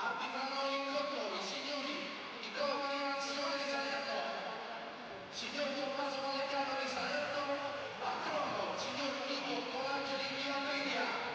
Arbitrano i condori, signori, i corpi di nazione di Salerno, signor Tommaso Vallecano di Salerno, a crono, signor Lupo Colangeli di Almeria.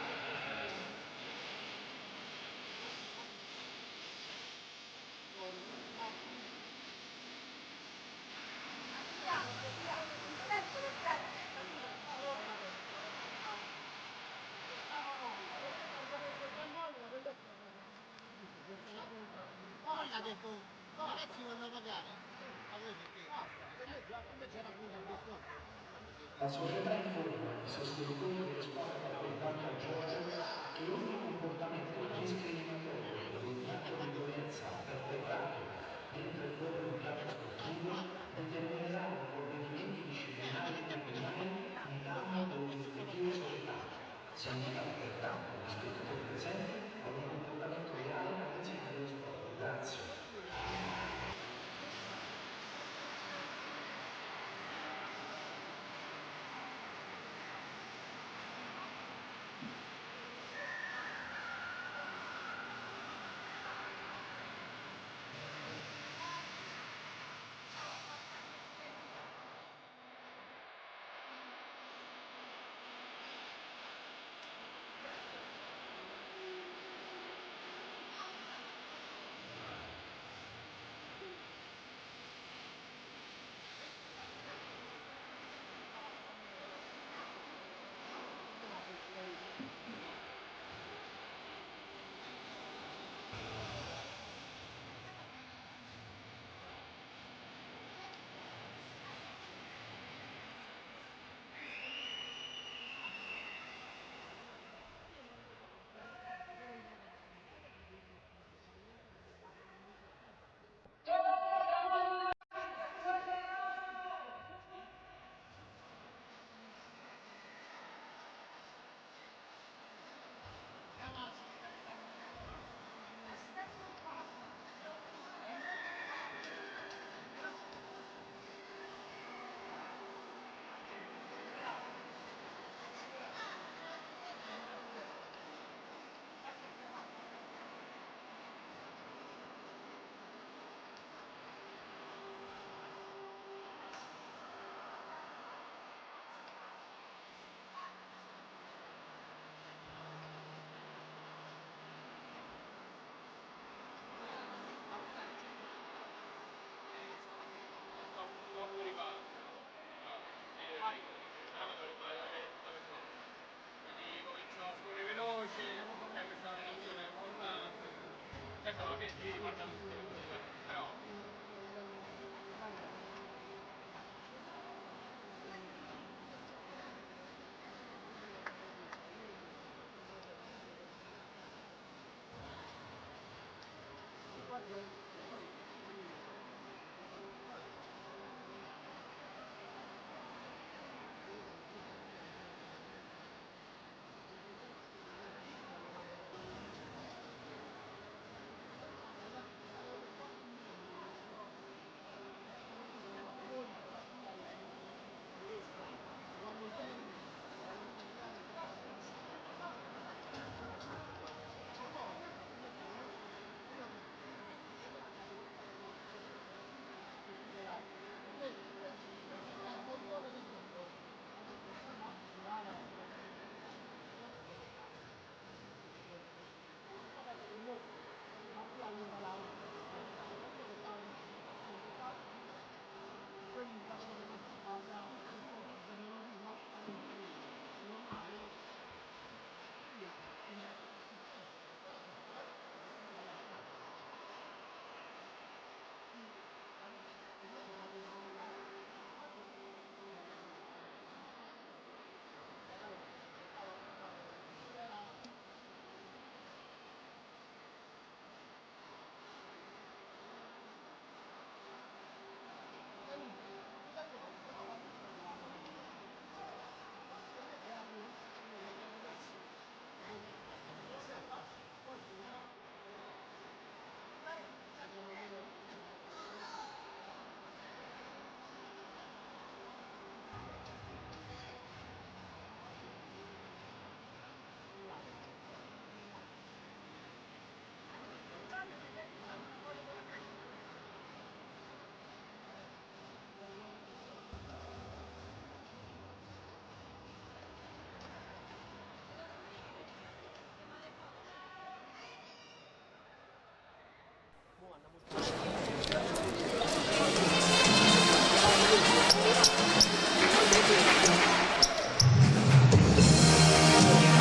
Poi ha detto, no, adesso vanno a pagare. Ma voi perché? La società informa i sostenitori delle squadre appoggiate a Giorgio che ogni comportamento discriminatorio o di atto di violenza perpetrato dentro il loro impianto sportivo determinerà dei provvedimenti disciplinari punibili in danno delle rispettive società. Si invita pertanto gli spettatori presenti a un comportamento leale all'insieme dello sport. Grazie.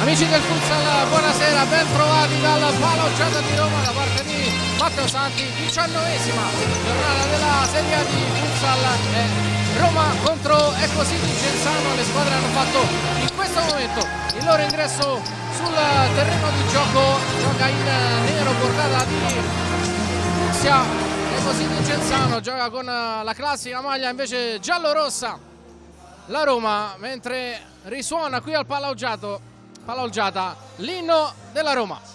Amici del futsal, buonasera, ben trovati dal Paloggiata di Roma da parte di Matteo Santi, 19esima giornata della Serie A di futsal. Roma contro Ecositi Genzano, le squadre hanno fatto in questo momento il loro ingresso sul terreno di gioco, gioca in nero, bordata di fucsia. Ecositi Genzano gioca con la classica maglia invece giallo-rossa la Roma, mentre risuona qui al Paloggiata l'inno della Roma.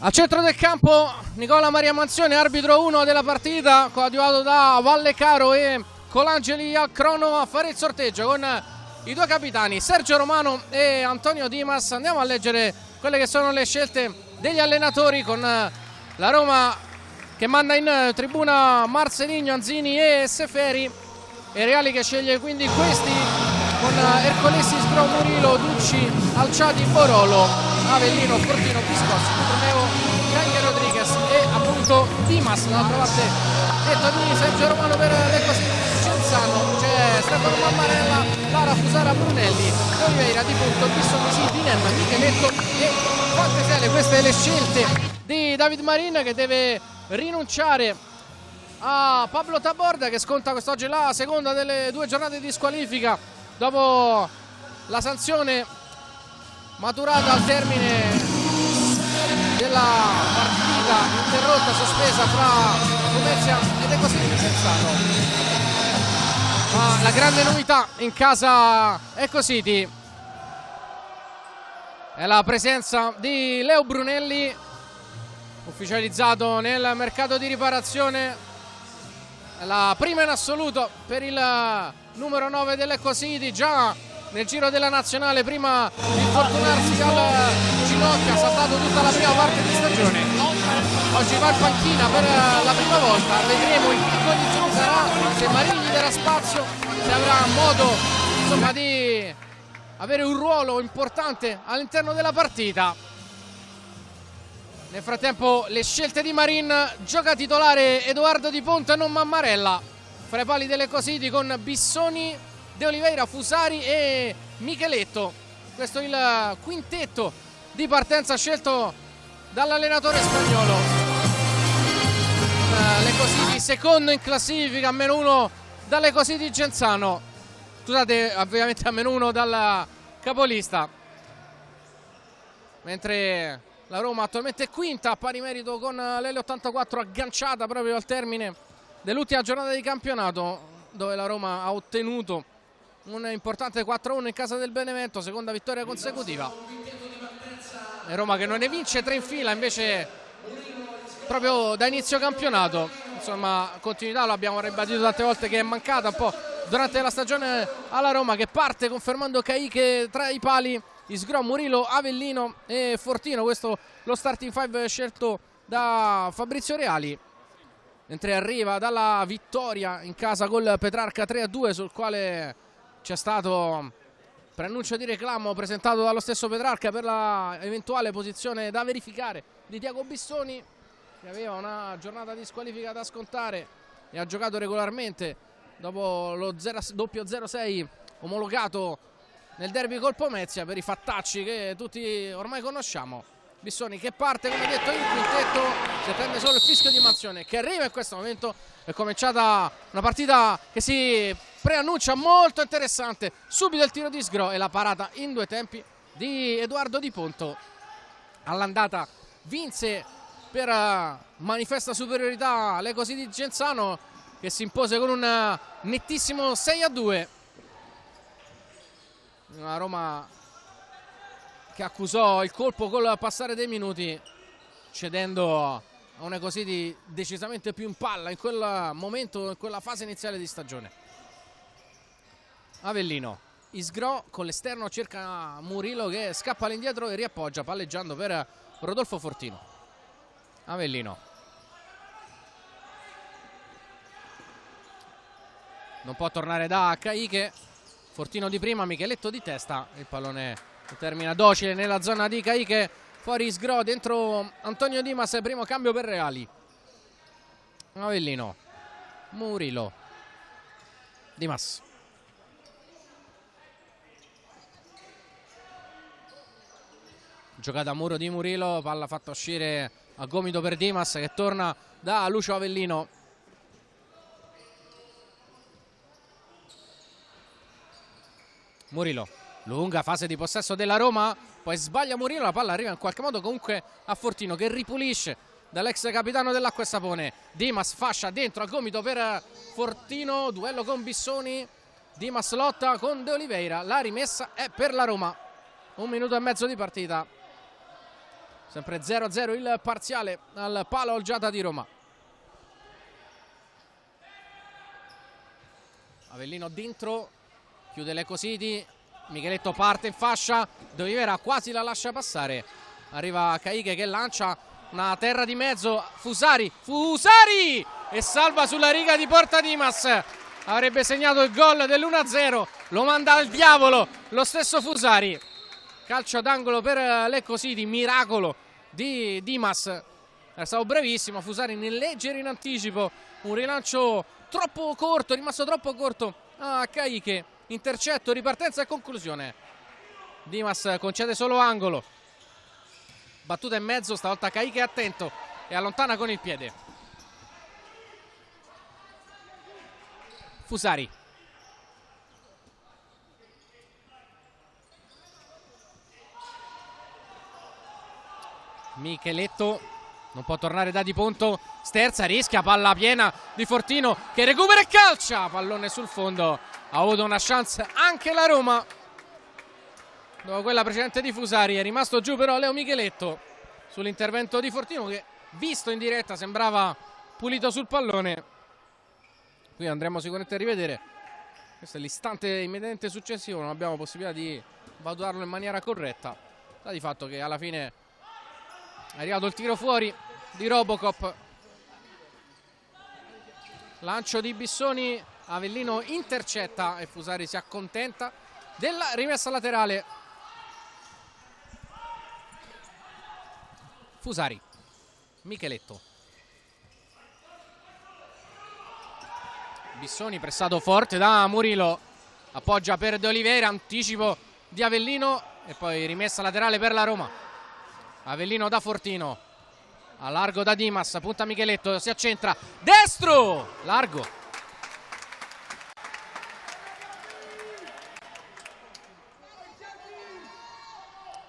Al centro del campo Nicola Maria Manzione, arbitro 1 della partita, coadiuvato da Vallecaro e Colangeli al crono a fare il sorteggio con i due capitani Sergio Romano e Antonio Dimas. Andiamo a leggere quelle che sono le scelte degli allenatori, con la Roma che manda in tribuna Marceligno, Anzini e Seferi, e Reali che sceglie quindi questi con Ercolesi, Sgro, Murilo, Ducci, Alciati, Borolo, Avellino, Fortino, Piscossi, Cutroneo, Caglia Rodriguez e appunto Dimas. Dall'altra parte detto di Sergio Romano per l'Ecositi Genzano c'è Stefano Mammarella, Lara Fusara, Brunelli, Oliveira, Di Punto, Bissonesi, Dinem, Micheletto e Fantasele. Queste le scelte di David Marin, che deve rinunciare a Pablo Taborda, che sconta quest'oggi la seconda delle 2 giornate di squalifica dopo la sanzione maturata al termine della partita interrotta, sospesa fra Pomezia ed Ecositi Genzano. Ma la grande novità in casa Ecositi è la presenza di Leo Brunelli, ufficializzato nel mercato di riparazione, la prima in assoluto per il numero 9 dell'Ecositi. Già nel giro della nazionale, prima di infortunarsi al ginocchio, ha saltato tutta la prima parte di stagione. Oggi va in panchina per la prima volta, vedremo il picco di Zuccara, se Marini gli darà spazio, se avrà modo insomma di avere un ruolo importante all'interno della partita. Nel frattempo le scelte di Marin: gioca titolare Edoardo Di Ponte e non Mammarella, fra i pali dell'Ecositi con Bissoni, De Oliveira, Fusari e Micheletto. Questo è il quintetto di partenza scelto dall'allenatore spagnolo. L'Ecositi secondo in classifica, a -1 dall'Ecositi Genzano, scusate, ovviamente a -1 dal capolista, mentre la Roma attualmente è quinta a pari merito con l'L84, agganciata proprio al termine dell'ultima giornata di campionato, dove la Roma ha ottenuto un importante 4-1 in casa del Benevento, seconda vittoria consecutiva. E Roma che non ne vince 3 in fila invece proprio da inizio campionato. Insomma, continuità, lo abbiamo ribadito tante volte, che è mancata un po' durante la stagione alla Roma, che parte confermando Caiche tra i pali, Isgro, Murilo, Avellino e Fortino. Questo lo starting 5 scelto da Fabrizio Reali, mentre arriva dalla vittoria in casa col Petrarca 3-2, sul quale c'è stato preannuncio di reclamo presentato dallo stesso Petrarca per la eventuale posizione da verificare di Tiago Bissoni, che aveva una giornata di squalifica da scontare e ha giocato regolarmente dopo lo doppio 0-6 omologato nel derby col Pomezia per i fattacci che tutti ormai conosciamo. Bissoni che parte, come detto, in quintetto, si attende solo il fischio di Manzione che arriva in questo momento. È cominciata una partita che si preannuncia molto interessante. Subito il tiro di Sgro e la parata in 2 tempi di Edoardo Di Ponto. All'andata vinse per manifesta superiorità l'Ecositi Genzano, che si impose con un nettissimo 6-2. Una Roma che accusò il colpo col passare dei minuti, cedendo a un Ecositi decisamente più in palla in quel momento, in quella fase iniziale di stagione. Avellino, Isgro con l'esterno cerca Murilo, che scappa all'indietro e riappoggia palleggiando per Rodolfo Fortino. Avellino, non può tornare da Caiche. Fortino di prima, Micheletto di testa, il pallone termina docile nella zona di Caiche, fuori Sgro, dentro Antonio Dimas, primo cambio per Reali. Avellino, Murilo, Dimas. Giocata a muro di Murilo, palla fatta uscire a gomito per Dimas che torna da Lucio Avellino. Murilo, lunga fase di possesso della Roma, poi sbaglia Murilo, la palla arriva in qualche modo comunque a Fortino che ripulisce dall'ex capitano dell'Acqua e Sapone. Dimas fascia dentro a gomito per Fortino, duello con Bissoni, Dimas lotta con De Oliveira, la rimessa è per la Roma. 1 minuto e mezzo di partita, sempre 0-0 il parziale al palo Olgiata di Roma. Avellino dentro, chiude l'Ecositi, Micheletto parte in fascia, De Oliveira quasi la lascia passare, arriva Caiche che lancia una terra di mezzo, Fusari e salva sulla riga di porta Dimas, avrebbe segnato il gol dell'1-0, lo manda al diavolo lo stesso Fusari. Calcio d'angolo per l'Ecositi, miracolo di Dimas, è stato brevissimo Fusari nel leggere in anticipo un rilancio troppo corto, rimasto troppo corto a Caiche, intercetto, ripartenza e conclusione. Dimas concede solo angolo, battuta in mezzo, stavolta Caiche è attento e allontana con il piede. Fusari, Micheletto non può tornare da Di Ponto, sterza, rischia, palla piena di Fortino che recupera e calcia, pallone sul fondo. Ha avuto una chance anche la Roma dopo quella precedente di Fusari, è rimasto giù però Leo Micheletto sull'intervento di Fortino che visto in diretta sembrava pulito sul pallone. Qui andremo sicuramente a rivedere, questo è l'istante immediatamente successivo, non abbiamo possibilità di valutarlo in maniera corretta. Sta di fatto che alla fine è arrivato il tiro fuori di Robocop, lancio di Bissoni, Avellino intercetta e Fusari si accontenta della rimessa laterale. Fusari, Micheletto, Bissoni pressato forte da Murilo, appoggia per De Oliveira, anticipo di Avellino e poi rimessa laterale per la Roma. Avellino da Fortino, a largo da Dimas, punta Micheletto, si accentra, destro, largo.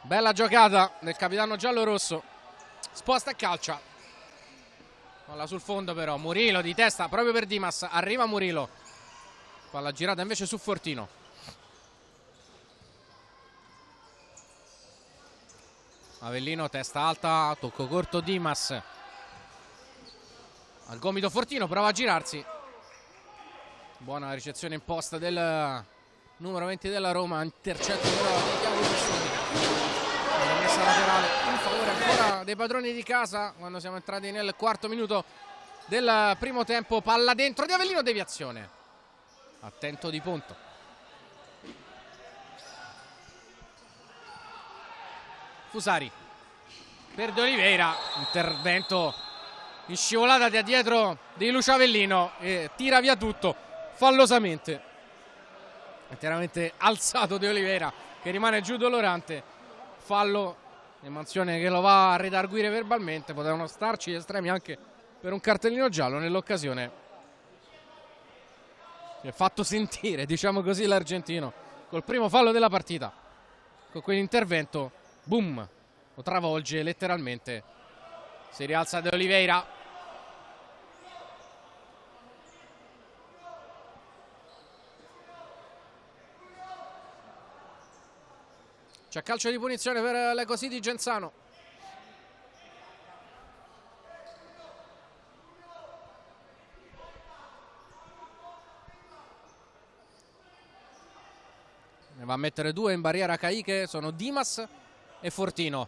Bella giocata del capitano giallorosso, sposta e calcia. Palla sul fondo però, Murilo di testa proprio per Dimas, arriva Murilo, palla girata invece su Fortino. Avellino testa alta, tocco corto Dimas, al gomito Fortino, prova a girarsi, buona ricezione in posta del numero 20 della Roma, intercetto però di Chiavo Bissoni, messa laterale in favore ancora dei padroni di casa quando siamo entrati nel quarto minuto del primo tempo. Palla dentro di Avellino, deviazione, attento Di Ponto. Fusari per De Oliveira, intervento in scivolata da dietro di Lucio Avellino e tira via tutto fallosamente, interamente alzato De Oliveira che rimane giù dolorante, fallo e Manzione che lo va a redarguire verbalmente. Potevano starci gli estremi anche per un cartellino giallo nell'occasione. Si è fatto sentire, diciamo così, l'argentino col primo fallo della partita, con quell'intervento boom, lo travolge letteralmente. Si rialza De Oliveira, c'è calcio di punizione per l'Ecositi Genzano. Ne va a mettere due in barriera Caiche, sono Dimas e Fortino.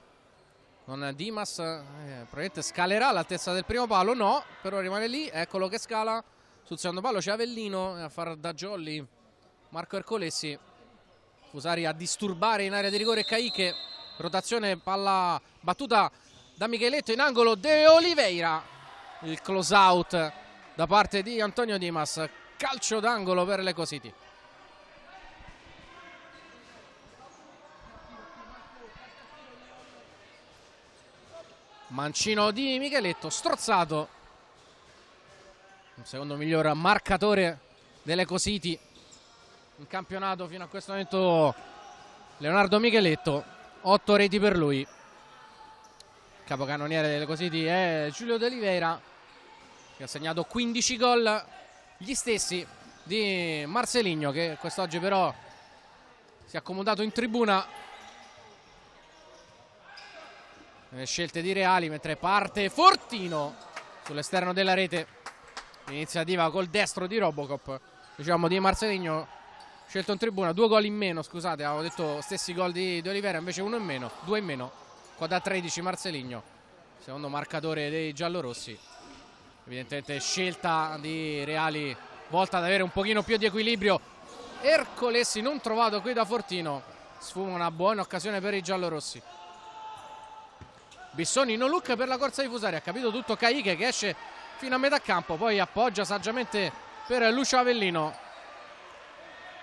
Non Dimas probabilmente scalerà all'altezza del primo palo, no, però rimane lì, eccolo che scala Sul secondo palo c'è Avellino a far da jolly Marco Ercolesi. Fusari a disturbare in area di rigore Caiche. Rotazione, palla battuta da Micheletto in angolo, De Oliveira. Il close out da parte di Antonio Dimas. Calcio d'angolo per l'Eco City. Mancino di Micheletto, strozzato. Il secondo miglior marcatore dell'Eco City in campionato fino a questo momento, Leonardo Micheletto. 8 reti per lui. Capocannoniere dell'Eco City è Giulio De Oliveira, che ha segnato 15 gol, gli stessi di Marcelinho, che quest'oggi però si è accomodato in tribuna. Le scelte di Reali, mentre parte Fortino sull'esterno della rete. Iniziativa col destro di Robocop, diciamo di Marcelinho, scelto in tribuna. 2 gol in meno, scusate, avevo detto stessi gol di Oliveira, invece 1 in meno, 2 in meno. Qua da 13 Marcelinho, secondo marcatore dei giallorossi. Evidentemente scelta di Reali volta ad avere un pochino più di equilibrio. Ercolesi non trovato qui da Fortino, sfuma una buona occasione per i giallorossi. Bissoni no look per la corsa di Fusari, ha capito tutto Caiche, che esce fino a metà campo, poi appoggia saggiamente per Lucio Avellino.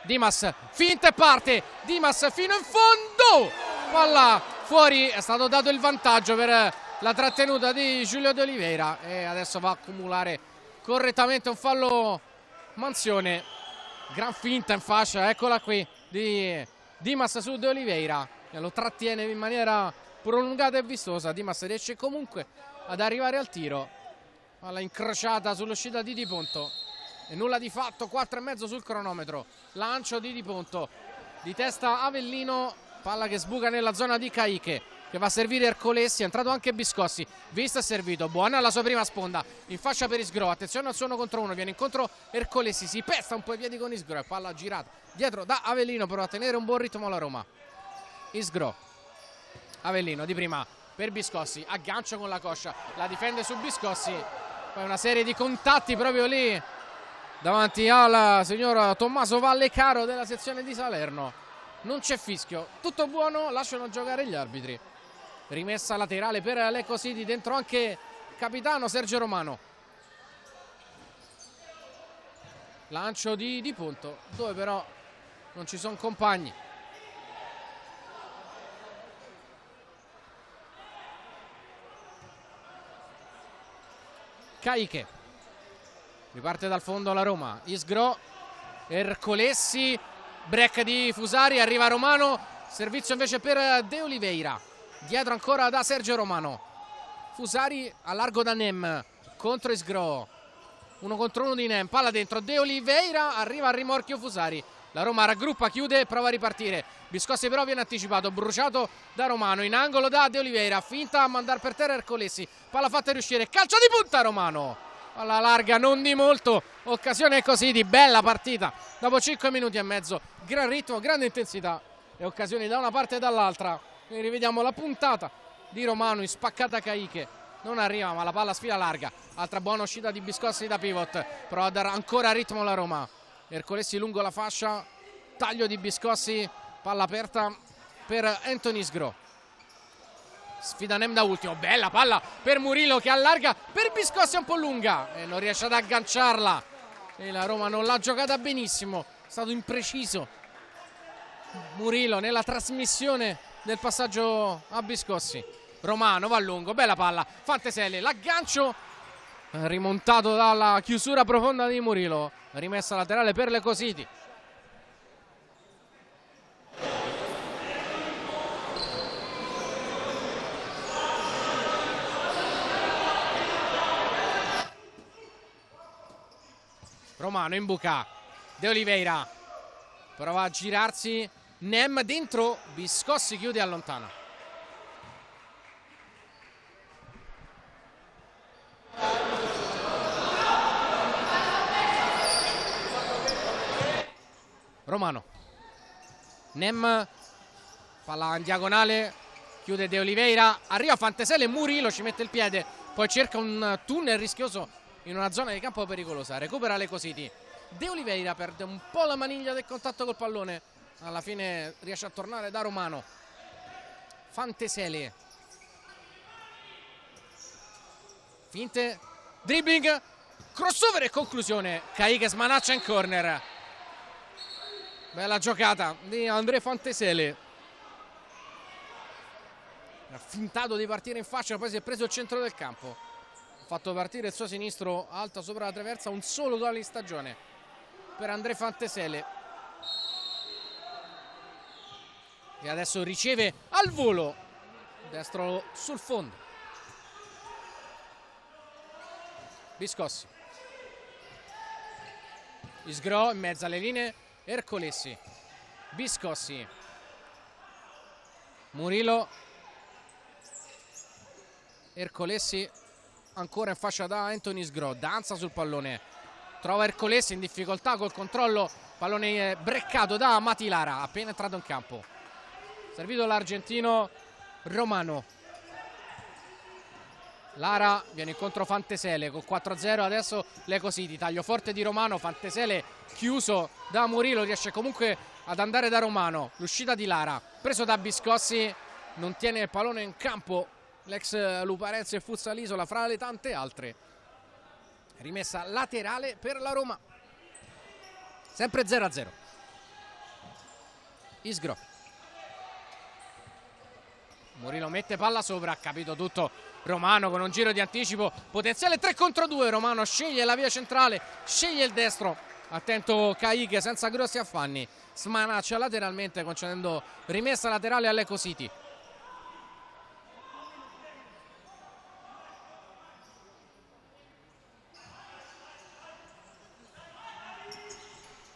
Dimas finta e parte, Dimas fino in fondo, palla fuori, è stato dato il vantaggio per la trattenuta di Giulio De Oliveira e adesso va a accumulare correttamente un fallo Manzione. Gran finta in fascia, eccola qui, di Dimas su De Oliveira, e lo trattiene in maniera prolungata e vistosa. Dimas riesce comunque ad arrivare al tiro, palla incrociata sull'uscita di Di Ponto e nulla di fatto. 4,5 sul cronometro. Lancio di Di Ponto, di testa Avellino, palla che sbuca nella zona di Caiche, che va a servire Ercolesi. È entrato anche Biscossi, visto e servito, buona la sua prima sponda in fascia per Isgro. Attenzione al suo 1 contro 1, viene incontro Ercolesi, si pesta un po' i piedi con Isgro e palla girata dietro da Avellino per ottenere un buon ritmo alla Roma. Isgro, Avellino di prima per Biscossi, aggancio con la coscia, la difende su Biscossi, poi una serie di contatti proprio lì davanti al signor Tommaso Vallecaro della sezione di Salerno. Non c'è fischio, tutto buono, lasciano giocare gli arbitri. Rimessa laterale per l'Eco City, dentro anche capitano Sergio Romano. Lancio di Di Ponto, dove però non ci sono compagni. Caiche, riparte dal fondo la Roma. Isgro, Ercolesi, break di Fusari, arriva Romano, servizio invece per De Oliveira, dietro ancora da Sergio Romano. Fusari a largo da Nem contro Isgro, 1 contro 1 di Nem, palla dentro, De Oliveira, arriva al rimorchio Fusari. La Roma raggruppa, chiude, prova a ripartire. Biscossi però viene anticipato, bruciato da Romano, in angolo da De Oliveira, finta a mandare per terra Ercolesi, palla fatta riuscire, calcio di punta Romano, palla larga, non di molto, occasione così di bella partita dopo 5 minuti e mezzo, gran ritmo, grande intensità e occasioni da una parte e dall'altra. E rivediamo la puntata di Romano in spaccata Caiche, non arriva ma la palla sfila larga. Altra buona uscita di Biscossi da pivot, prova a dare ancora ritmo alla Roma. Ercolesi lungo la fascia, taglio di Biscossi, palla aperta per Anthony Isgro. Sfida Nem da ultimo, bella palla per Murillo che allarga per Biscossi, un po' lunga e non riesce ad agganciarla. E la Roma non l'ha giocata benissimo, è stato impreciso Murillo nella trasmissione del passaggio a Biscossi. Romano va a lungo, bella palla, Fanteselli, l'aggancio rimontato dalla chiusura profonda di Murillo. Rimessa laterale per l'Eco City. Romano in buca, De Oliveira prova a girarsi, Nem dentro, Biscossi chiude e allontana. Romano, Nem, palla in diagonale, chiude De Oliveira, arriva Fanteselli e Murillo ci mette il piede, poi cerca un tunnel rischioso in una zona di campo pericolosa. Recupera Lecositi. De Oliveira perde un po' la maniglia del contatto col pallone, alla fine riesce a tornare da Romano. Fantesele, finte, dribbling, crossover e conclusione. Caì che smanaccia in corner. Bella giocata di André Fantesele. Ha fintato di partire in faccia, poi si è preso il centro del campo. Ha fatto partire il suo sinistro alto sopra la traversa. Un solo gol in stagione per André Fantesele. E adesso riceve al volo, destro sul fondo. Biscossi, Isgro in mezzo alle linee, Ercolessi, Biscossi, Murillo, Ercolessi ancora in fascia da Anthony Isgro, danza sul pallone, trova Ercolessi in difficoltà col controllo, pallone breccato da Matilara, appena entrato in campo. Servito l'argentino Romano. Lara viene incontro Fantesele con 4-0, adesso Lecositi, taglio forte di Romano, Fantesele chiuso da Murillo, riesce comunque ad andare da Romano, l'uscita di Lara, preso da Biscossi, non tiene il pallone in campo l'ex Luparense e Futsalisola fra le tante altre. Rimessa laterale per la Roma, sempre 0-0. Isgro, Murillo mette palla sopra, ha capito tutto Romano con un giro di anticipo, potenziale 3 contro 2, Romano sceglie la via centrale, sceglie il destro, attento Caicche senza grossi affanni, smanaccia lateralmente concedendo rimessa laterale a Lecositi.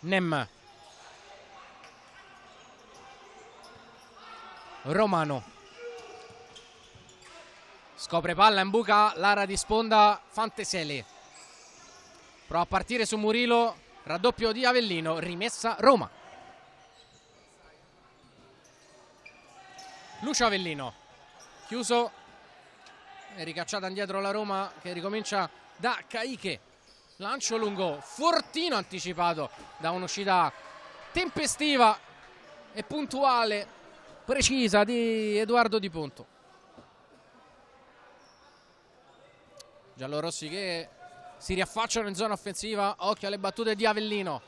Nem, Romano, scopre palla in buca, Lara di sponda, Fantesele prova a partire su Murillo, raddoppio di Avellino, rimessa Roma. Lucio Avellino chiuso e ricacciata indietro la Roma che ricomincia da Caicche. Lancio lungo, Fortino anticipato da un'uscita tempestiva e puntuale, precisa di Edoardo Di Ponto. Giallorossi che si riaffacciano in zona offensiva, occhio alle battute di Avellino,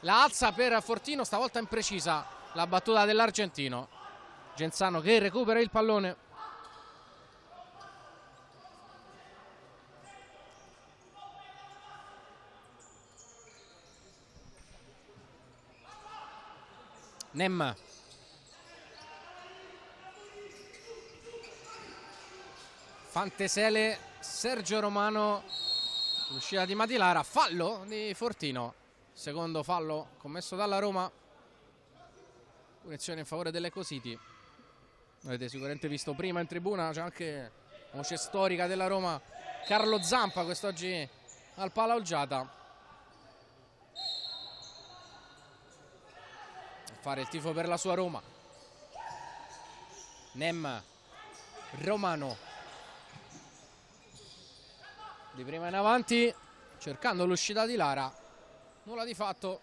la alza per Fortino, stavolta imprecisa la battuta dell'argentino. Genzano che recupera il pallone. Nem, Fantesele, Sergio Romano, l'uscita di Matilara, fallo di Fortino, secondo fallo commesso dalla Roma, punizione in favore dell'Ecositi. Avete sicuramente visto prima in tribuna, c'è anche voce storica della Roma, Carlo Zampa, quest'oggi al Pala Olgiata, fare il tifo per la sua Roma. Nem, Romano, di prima in avanti cercando l'uscita di Lara, nulla di fatto.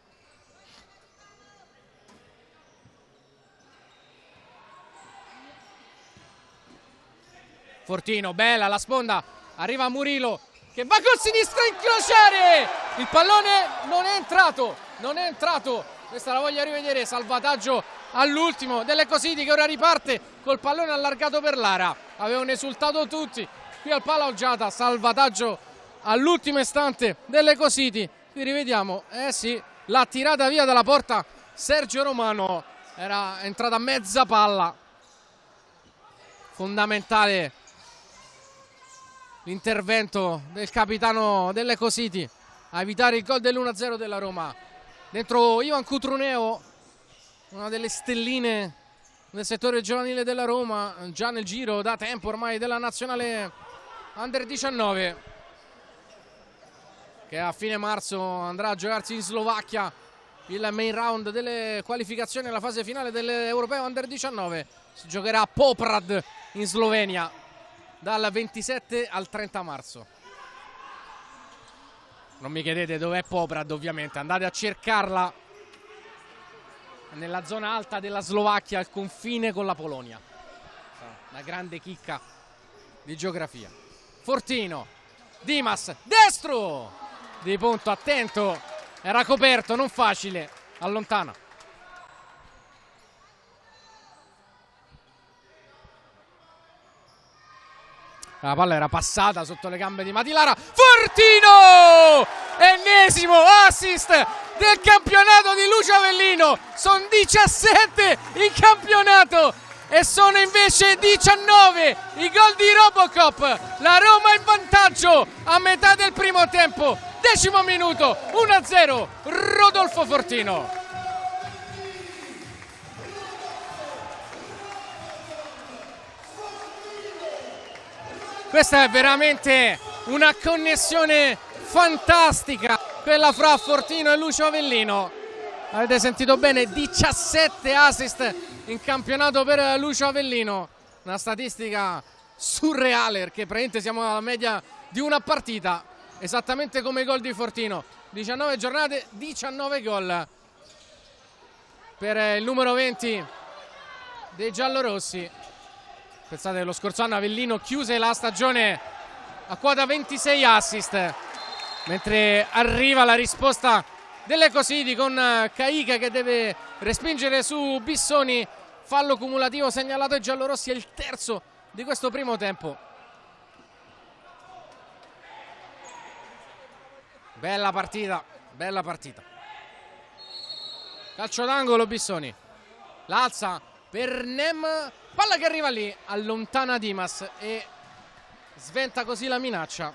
Fortino, bella la sponda, arriva Murillo che va col sinistro a incrociare, il pallone non è entrato, questa la voglio rivedere, salvataggio all'ultimo dell'Ecositi che ora riparte col pallone allargato per Lara, avevano esultato tutti qui al Pala Olgiata, salvataggio all'ultimo istante dell'Ecositi, qui rivediamo, sì, l'ha tirata via dalla porta Sergio Romano, era entrata mezza palla, fondamentale l'intervento del capitano dell'Ecositi a evitare il gol dell'1-0 della Roma. Dentro Ivan Cutruneo, una delle stelline del settore giovanile della Roma, già nel giro da tempo ormai della nazionale Under 19, che a fine marzo andrà a giocarsi in Slovacchia il main round delle qualificazioni alla fase finale dell'Europeo Under 19. Si giocherà a Poprad in Slovenia dal 27 al 30 marzo. Non mi chiedete dov'è Poprad, ovviamente, andate a cercarla nella zona alta della Slovacchia, al confine con la Polonia. Una grande chicca di geografia. Fortino, Dimas, destro di punto, attento, era coperto, non facile, allontana. La palla era passata sotto le gambe di Matilara. Fortino! Ennesimo assist del campionato di Lucio Avellino. Sono 17 in campionato e sono invece 19 i gol di Robocop. La Roma in vantaggio a metà del primo tempo. 10° minuto, 1-0, Rodolfo Fortino. Questa è veramente una connessione fantastica, quella fra Fortino e Lucio Avellino. Avete sentito bene, 17 assist in campionato per Lucio Avellino. Una statistica surreale, perché praticamente siamo alla media di una partita, esattamente come i gol di Fortino. 19 giornate, 19 gol per il numero 20 dei giallorossi. Pensate che lo scorso anno Avellino chiuse la stagione a quota 26 assist, mentre arriva la risposta delle Cositi con Caica che deve respingere su Bissoni. Fallo cumulativo segnalato ai giallorossi, è il terzo di questo primo tempo. Bella partita, bella partita. Calcio d'angolo, Bissoni l'alza per Nem, palla che arriva lì, allontana Dimas e sventa così la minaccia.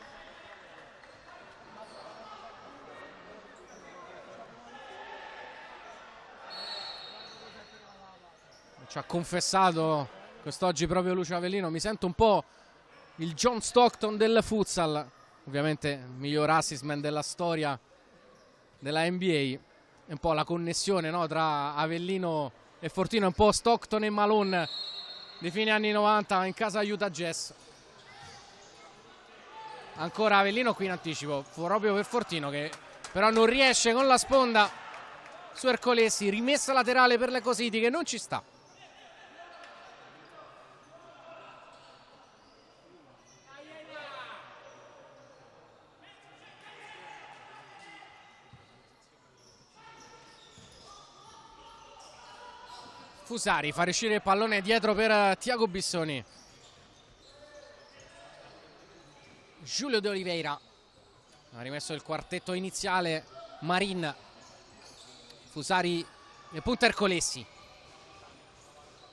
Ci ha confessato quest'oggi proprio Lucio Avellino: mi sento un po' il John Stockton del futsal, ovviamente il miglior assistman della storia della NBA. È un po' la connessione, no, tra Avellino e Fortino, è un po' Stockton e Malone di fine anni 90 in casa Utah Jazz. Ancora Avellino qui in anticipo proprio per Fortino, che però non riesce con la sponda su Ercolesi. Rimessa laterale per le Cositi che non ci sta. Fusari fa riuscire il pallone dietro per Tiago Bissoni. Giulio De Oliveira ha rimesso il quartetto iniziale. Marin, Fusari e punta Ercolesi.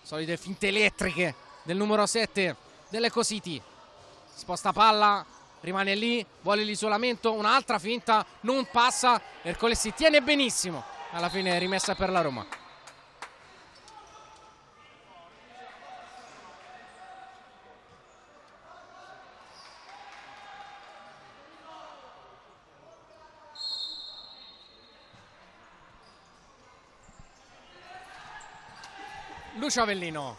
Solite finte elettriche del numero 7 delle Cositi. Sposta palla, rimane lì, vuole l'isolamento, un'altra finta, non passa. Ercolesi tiene benissimo, alla fine rimessa per la Roma. Lucio Avellino,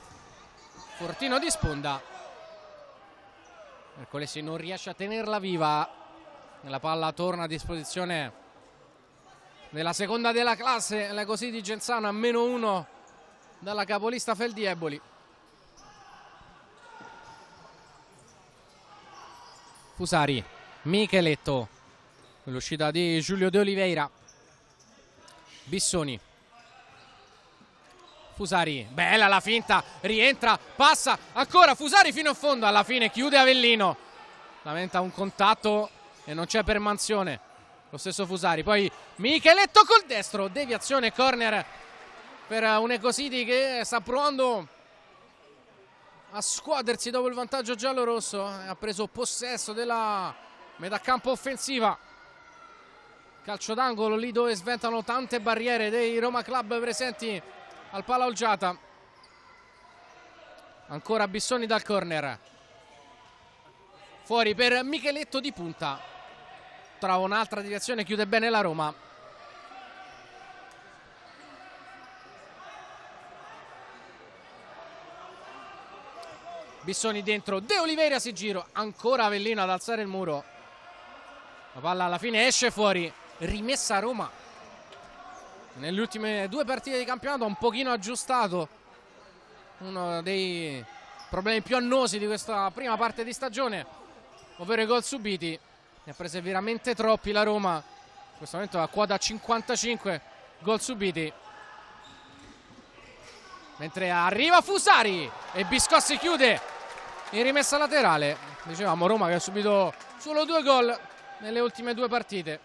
Fortino di sponda. Ercolesi non riesce a tenerla viva. La palla torna a disposizione della seconda della classe, la Così di Genzano, a -1 dalla capolista Feldieboli. Fusari, Micheletto, l'uscita di Giulio De Oliveira. Bissoni, Fusari, bella la finta, rientra, passa, ancora Fusari fino a fondo, alla fine chiude Avellino. Lamenta un contatto e non c'è per Manzione. Lo stesso Fusari, poi Micheletto col destro, deviazione, corner per un'Ecositi che sta provando a scuotersi dopo il vantaggio giallo-rosso. Ha preso possesso della metà campo offensiva. Calcio d'angolo lì dove sventano tante barriere dei Roma Club presenti al Pala Olgiata. Ancora Bissoni dal corner, fuori per Micheletto di punta, trova un'altra direzione, chiude bene la Roma. Bissoni dentro, De Oliveira si gira, ancora Avellino ad alzare il muro. La palla alla fine esce fuori, rimessa a Roma. Nelle ultime 2 partite di campionato ha un pochino aggiustato, uno dei problemi più annosi di questa prima parte di stagione, ovvero i gol subiti. Ne ha prese veramente troppi la Roma, in questo momento a quota 55 gol subiti. Mentre arriva Fusari e Biscossi chiude in rimessa laterale. Dicevamo Roma che ha subito solo 2 gol nelle ultime 2 partite.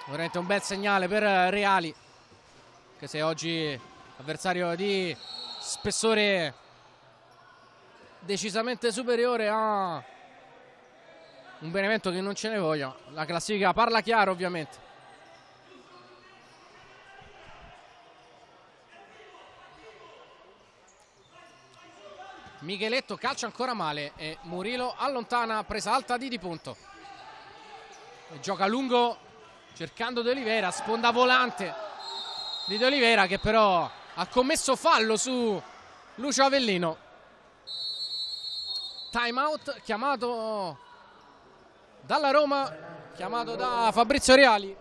Veramente un bel segnale per Reali, che se oggi avversario di spessore decisamente superiore a un Benevento che non ce ne voglia. La classifica parla chiaro, ovviamente. Micheletto calcia ancora male e Murillo allontana, presa alta di Punto. E gioca lungo cercando De Oliveira, sponda volante di De Oliveira che però ha commesso fallo su Lucio Avellino. Time out chiamato dalla Roma, chiamato da Fabrizio Reali.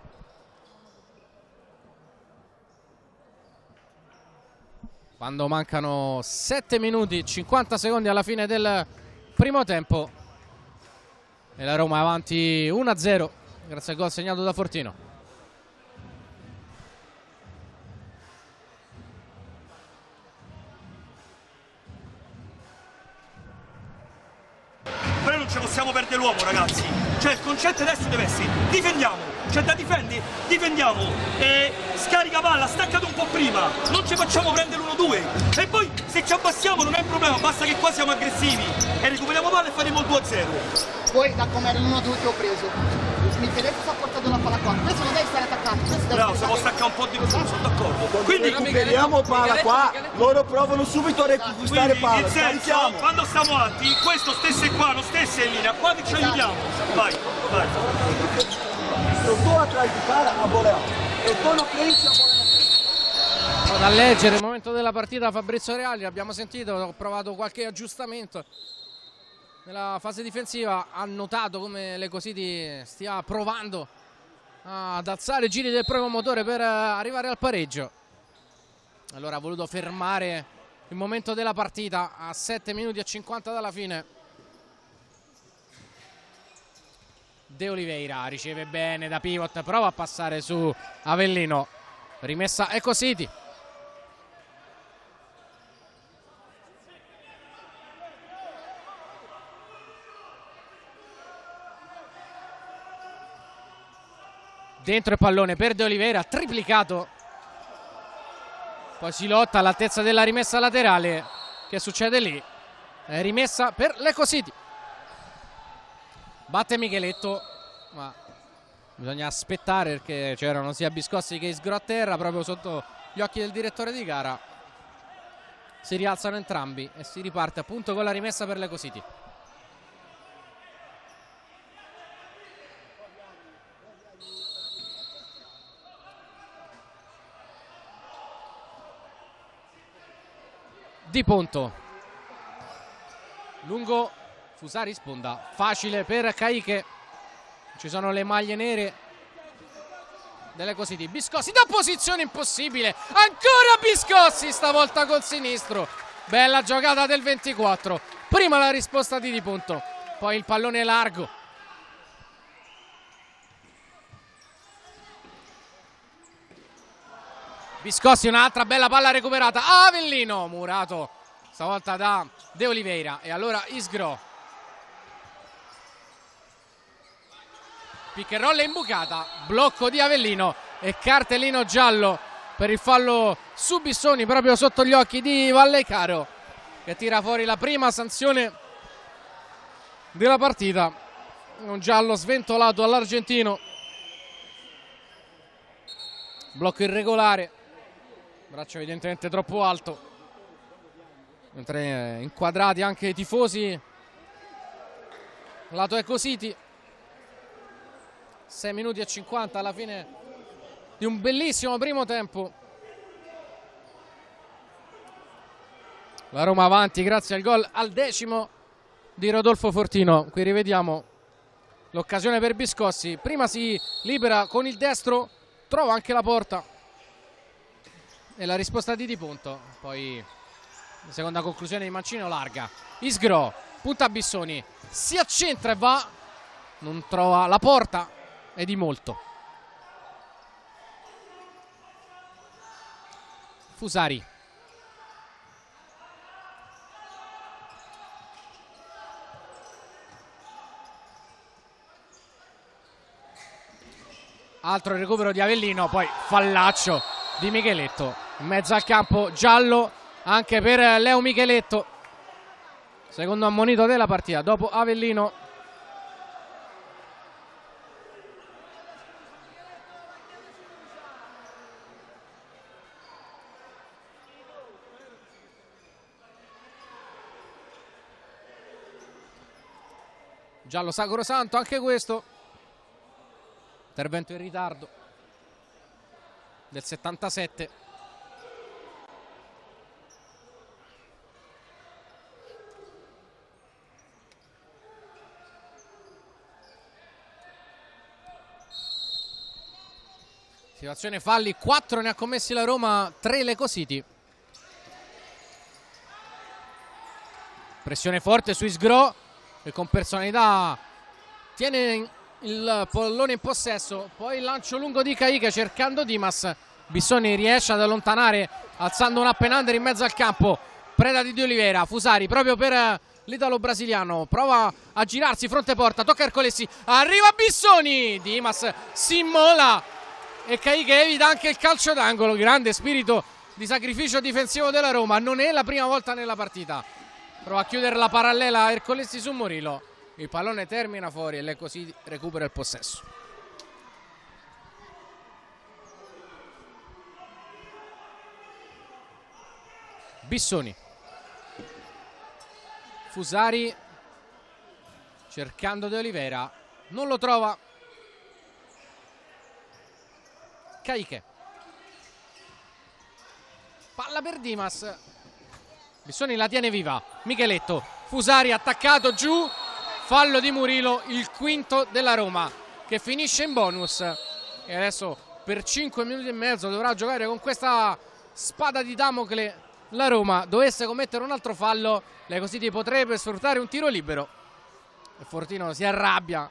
Quando mancano 7 minuti 50 secondi alla fine del primo tempo e la Roma è avanti 1-0 grazie al gol segnato da Fortino. Però non ci possiamo perdere l'uomo, ragazzi. Cioè il concetto adesso deve essere difendiamo, c'è da difendere, difendiamo e scarica palla, staccate un po' prima, non ci facciamo prendere 1-2 e poi se ci abbassiamo non è un problema, basta che qua siamo aggressivi e recuperiamo palla e faremo il 2-0. Poi da come era l'1-2 che ho preso, Micheletto sta portando la palla qua, questo non deve stare attaccato, questo deve Bravo, se può staccare un po' di più, sono d'accordo. Quindi recuperiamo palla qua, loro provano subito a recuperare Quindi palla, in senso, scarichiamo. quando stiamo alti, questo stesse qua, non stesse in linea, qua che ci aiutiamo. Vai, vai. Se tu atrai di palla a voleare e tu non pensi a voleare. Da leggere il momento della partita Fabrizio Reali, l'abbiamo sentito, ho provato qualche aggiustamento nella fase difensiva, ha notato come Lecositi stia provando ad alzare i giri del proprio motore per arrivare al pareggio. Allora ha voluto fermare il momento della partita a 7 minuti e 50 dalla fine. De Oliveira riceve bene da pivot, prova a passare su Avellino, rimessa Ecositi. Dentro il pallone per De Oliveira, triplicato. Poi si lotta all'altezza della rimessa laterale. Che succede lì? È rimessa per Lecositi. Batte Micheletto, ma bisogna aspettare perché c'erano sia Biscossi che Isgro a terra proprio sotto gli occhi del direttore di gara. Si rialzano entrambi e si riparte appunto con la rimessa per Lecositi. Di Ponto lungo, Fusari sponda, facile per Caiche, ci sono le maglie nere delle Cositi. Biscossi da posizione impossibile, ancora Biscossi, stavolta col sinistro, bella giocata del 24, prima la risposta di Ponto, poi il pallone largo, Biscossi, un'altra bella palla recuperata, Avellino, murato stavolta da De Oliveira e allora Isgro. Pick and roll imbucata, blocco di Avellino e cartellino giallo per il fallo su Bissoni proprio sotto gli occhi di Vallecaro, che tira fuori la prima sanzione della partita, un giallo sventolato all'argentino, blocco irregolare, braccio evidentemente troppo alto, mentre inquadrati anche i tifosi lato Ecositi. 6 minuti e 50 alla fine di un bellissimo primo tempo. La Roma avanti grazie al gol al 10° di Rodolfo Fortino. Qui rivediamo l'occasione per Biscossi, prima si libera con il destro, trova anche la porta e la risposta di Di Ponto, poi la seconda conclusione di Mancino larga. Isgro punta a Bissoni, si accentra e va, non trova la porta e di molto. Fusari, altro recupero di Avellino, poi fallaccio di Micheletto in mezzo al campo, giallo anche per Leo Micheletto, secondo ammonito della partita dopo Avellino. Giallo sacrosanto anche questo, intervento in ritardo del 77. Situazione falli, 4 ne ha commessi la Roma, 3 l'Ecocity. Pressione forte su Isgro che con personalità tiene il pallone in possesso, poi il lancio lungo di Caiche cercando Dimas. Bissoni riesce ad allontanare alzando un up and under in mezzo al campo, preda di Oliveira. Fusari proprio per l'italo brasiliano, prova a girarsi fronte porta, tocca Ercolesi, arriva Bissoni, Dimas si immola e Caiche evita anche il calcio d'angolo. Grande spirito di sacrificio difensivo della Roma, non è la prima volta nella partita. Prova a chiudere la parallela Ercolesi su Murillo, il pallone termina fuori e così recupera il possesso. Bissoni, Fusari cercando De Oliveira, non lo trova. Caiche, palla per Dimas, Bissoni la tiene viva, Micheletto, Fusari attaccato giù, fallo di Murillo, il quinto della Roma che finisce in bonus e adesso per 5 minuti e mezzo dovrà giocare con questa spada di Damocle. La Roma dovesse commettere un altro fallo, l'Ecocity potrebbe sfruttare un tiro libero e Fortino si arrabbia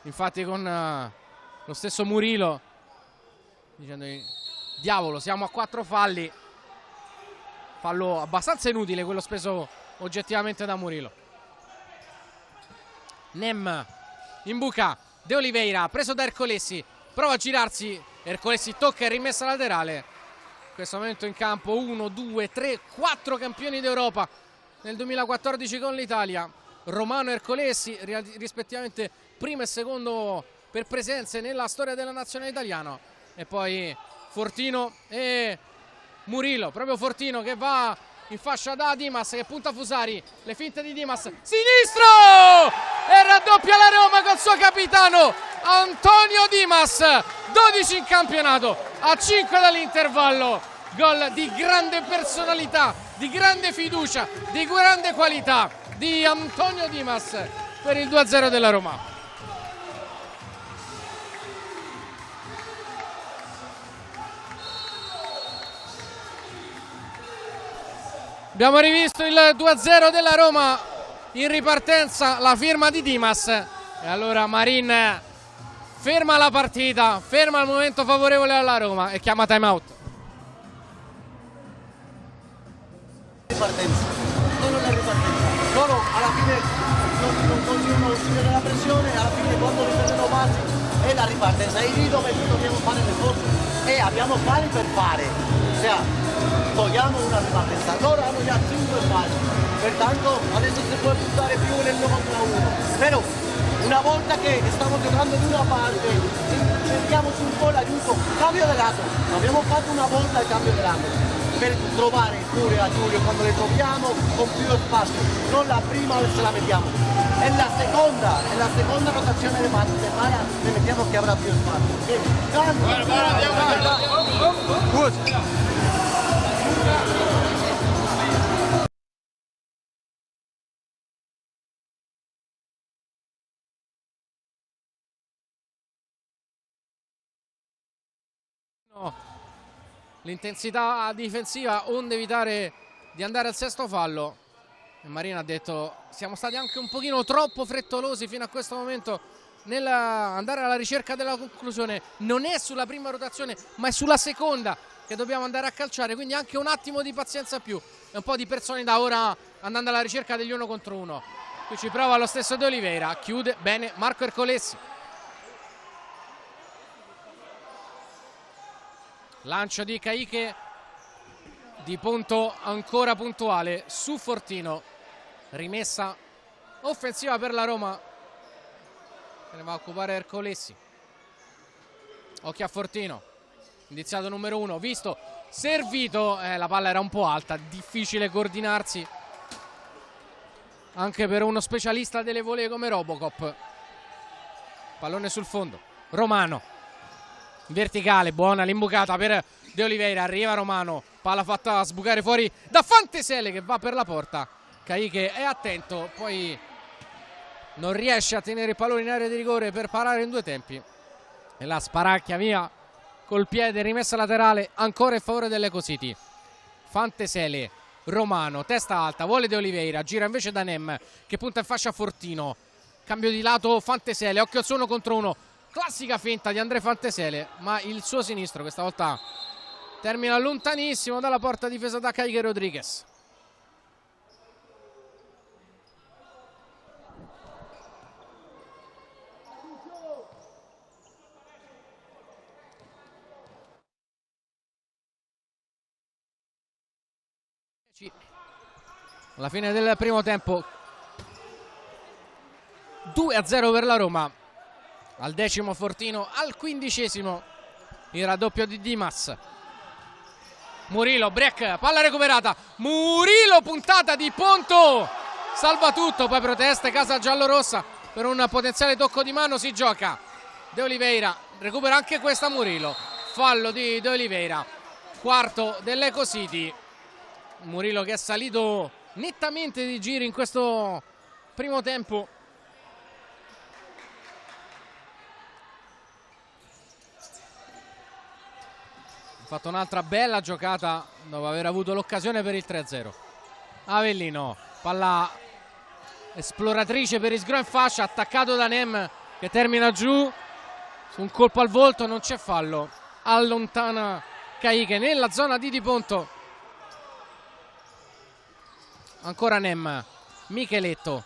infatti con lo stesso Murillo dicendo diavolo, siamo a 4 falli. Fallo abbastanza inutile quello speso oggettivamente da Murillo. Nem in buca, De Oliveira preso da Ercolesi, prova a girarsi, Ercolesi tocca e rimessa laterale. In questo momento in campo 1, 2, 3, 4 campioni d'Europa nel 2014 con l'Italia, Romano e Ercolesi rispettivamente primo e secondo per presenze nella storia della nazionale italiana, e poi Fortino e Murillo, proprio Fortino che va in fascia da Dimas che punta Fusari, le finte di Dimas, sinistro e raddoppia la Roma col suo capitano Antonio Dimas, 12 in campionato a 5 dall'intervallo, gol di grande personalità, di grande fiducia, di grande qualità di Antonio Dimas per il 2-0 della Roma. Abbiamo rivisto il 2-0 della Roma in ripartenza, la firma di Dimas e allora Marin ferma la partita, ferma il momento favorevole alla Roma e chiama time out. Ripartenza, solo la ripartenza, loro alla fine non continuano a uscire dalla pressione, alla fine quando riprendono basi è la ripartenza, è lì dove noi dobbiamo fare l'esforzo e abbiamo pali per fare, ossia togliamo una ripartenza, loro hanno già 5 pali, pertanto adesso si può buttare più nel 1 contro 1, però una volta che stiamo giocando di una parte cerchiamo un po' l'aiuto, cambio di lato, abbiamo fatto una volta il cambio di lato per trovare pure a Giulio quando le troviamo con più spazio, non la prima se la mettiamo, è la seconda rotazione di mano le mettiamo che avrà più spazio. l'intensità difensiva onde evitare di andare al sesto fallo. E Marina ha detto siamo stati anche un pochino troppo frettolosi fino a questo momento nell'andare alla ricerca della conclusione. Non è sulla prima rotazione ma è sulla seconda che dobbiamo andare a calciare, quindi anche un attimo di pazienza più e un po' di personalità ora andando alla ricerca degli 1 contro 1. Qui ci prova lo stesso De Oliveira, chiude bene Marco Ercolesi. Lancio di Caicche di punto ancora puntuale su Fortino. Rimessa offensiva per la Roma. Se ne va a occupare Ercolesi. Occhio a Fortino. Indiziato numero 1. Visto, servito. La palla era un po' alta. Difficile coordinarsi. Anche per uno specialista delle volley come Robocop. Pallone sul fondo. Romano. Verticale, buona l'imbucata per De Oliveira, arriva Romano, palla fatta sbucare fuori da Fantesele che va per la porta. Caicche è attento, poi non riesce a tenere il pallone in area di rigore per parare in 2 tempi e la sparacchia via col piede, rimessa laterale ancora in favore dell'Ecocity. Fantesele, Romano, testa alta, vuole De Oliveira, gira invece da Nem che punta in fascia Fortino, cambio di lato Fantesele, occhio al suo 1 contro 1. Classica finta di André Fantesele, ma il suo sinistro questa volta termina lontanissimo dalla porta difesa da Caicche Rodriguez. Alla fine del primo tempo 2-0 per la Roma. Al 10° Fortino, al 15° il raddoppio di Dimas. Murillo, break, palla recuperata. Murillo, puntata di Ponto. Salva tutto, poi proteste casa giallorossa per un potenziale tocco di mano. Si gioca. De Oliveira recupera anche questa Murillo. Fallo di De Oliveira. Quarto dell'Ecocity. Murillo che è salito nettamente di giri in questo primo tempo. Ha fatto un'altra bella giocata dopo aver avuto l'occasione per il 3-0. Avellino, palla esploratrice per Isgro in fascia, attaccato da Nem che termina giù su un colpo al volto, non c'è fallo, allontana Caicche nella zona di Ponto. Ancora Nem, Micheletto,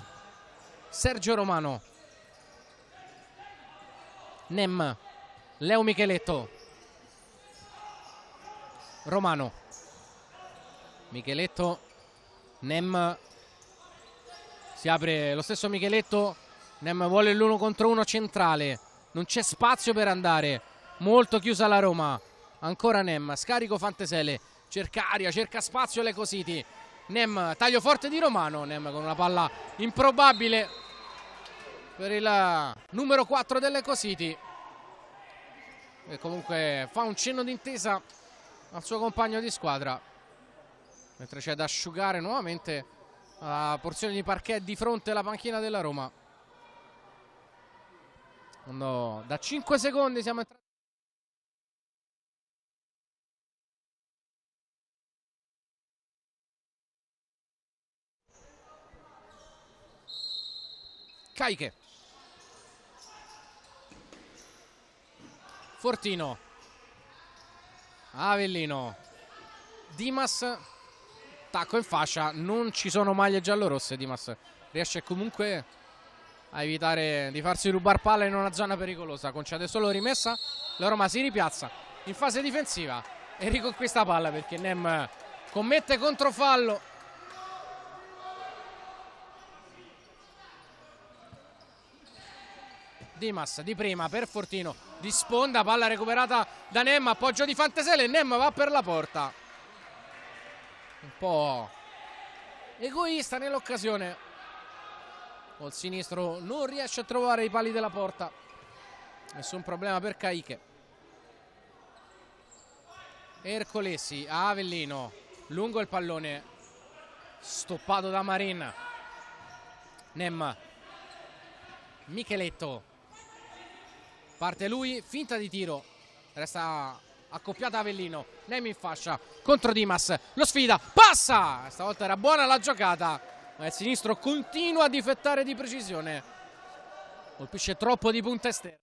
Sergio Romano, Nem, Leo Micheletto, Romano, Micheletto, Nem, si apre lo stesso Micheletto, Nem vuole l'1 contro 1 centrale, non c'è spazio per andare, molto chiusa la Roma, ancora Nem, scarico Fantesele, cerca aria, cerca spazio l'Ecocity, Nem, taglio forte di Romano, Nem con una palla improbabile per il numero 4 dell'Ecocity e comunque fa un cenno d'intesa al suo compagno di squadra, mentre c'è da asciugare nuovamente la porzione di parquet di fronte alla panchina della Roma. Quando da 5 secondi siamo entrati. Caicche, Fortino, Avellino, Dimas, tacco in fascia, non ci sono maglie giallorosse. Dimas riesce comunque a evitare di farsi rubare palla in una zona pericolosa, concede solo rimessa, la Roma si ripiazza in fase difensiva e riconquista palla perché Nem commette controfallo. Dimas di prima per Fortino, di sponda, palla recuperata da Nem, appoggio di Fantesele, Nem va per la porta, un po' egoista nell'occasione, col sinistro non riesce a trovare i pali della porta, nessun problema per Caicche. Ercolesi a Avellino, lungo il pallone, stoppato da Marin. Nem, Micheletto, parte lui, finta di tiro, resta accoppiata Avellino, Nem in fascia contro Dimas, lo sfida, passa, stavolta era buona la giocata, ma il sinistro continua a difettare di precisione, colpisce troppo di punta esterna.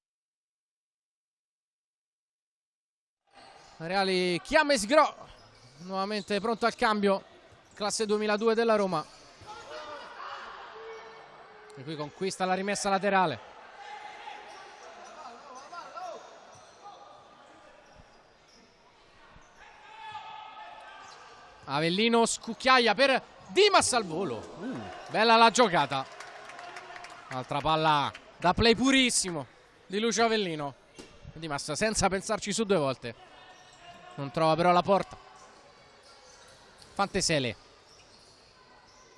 Reali chiama Isgro, nuovamente pronto al cambio, classe 2002 della Roma, e qui conquista la rimessa laterale. Avellino scucchiaia per Dimas al volo, bella la giocata, altra palla da play purissimo di Lucio Avellino. Dimas senza pensarci su due volte, non trova però la porta. Fantesele,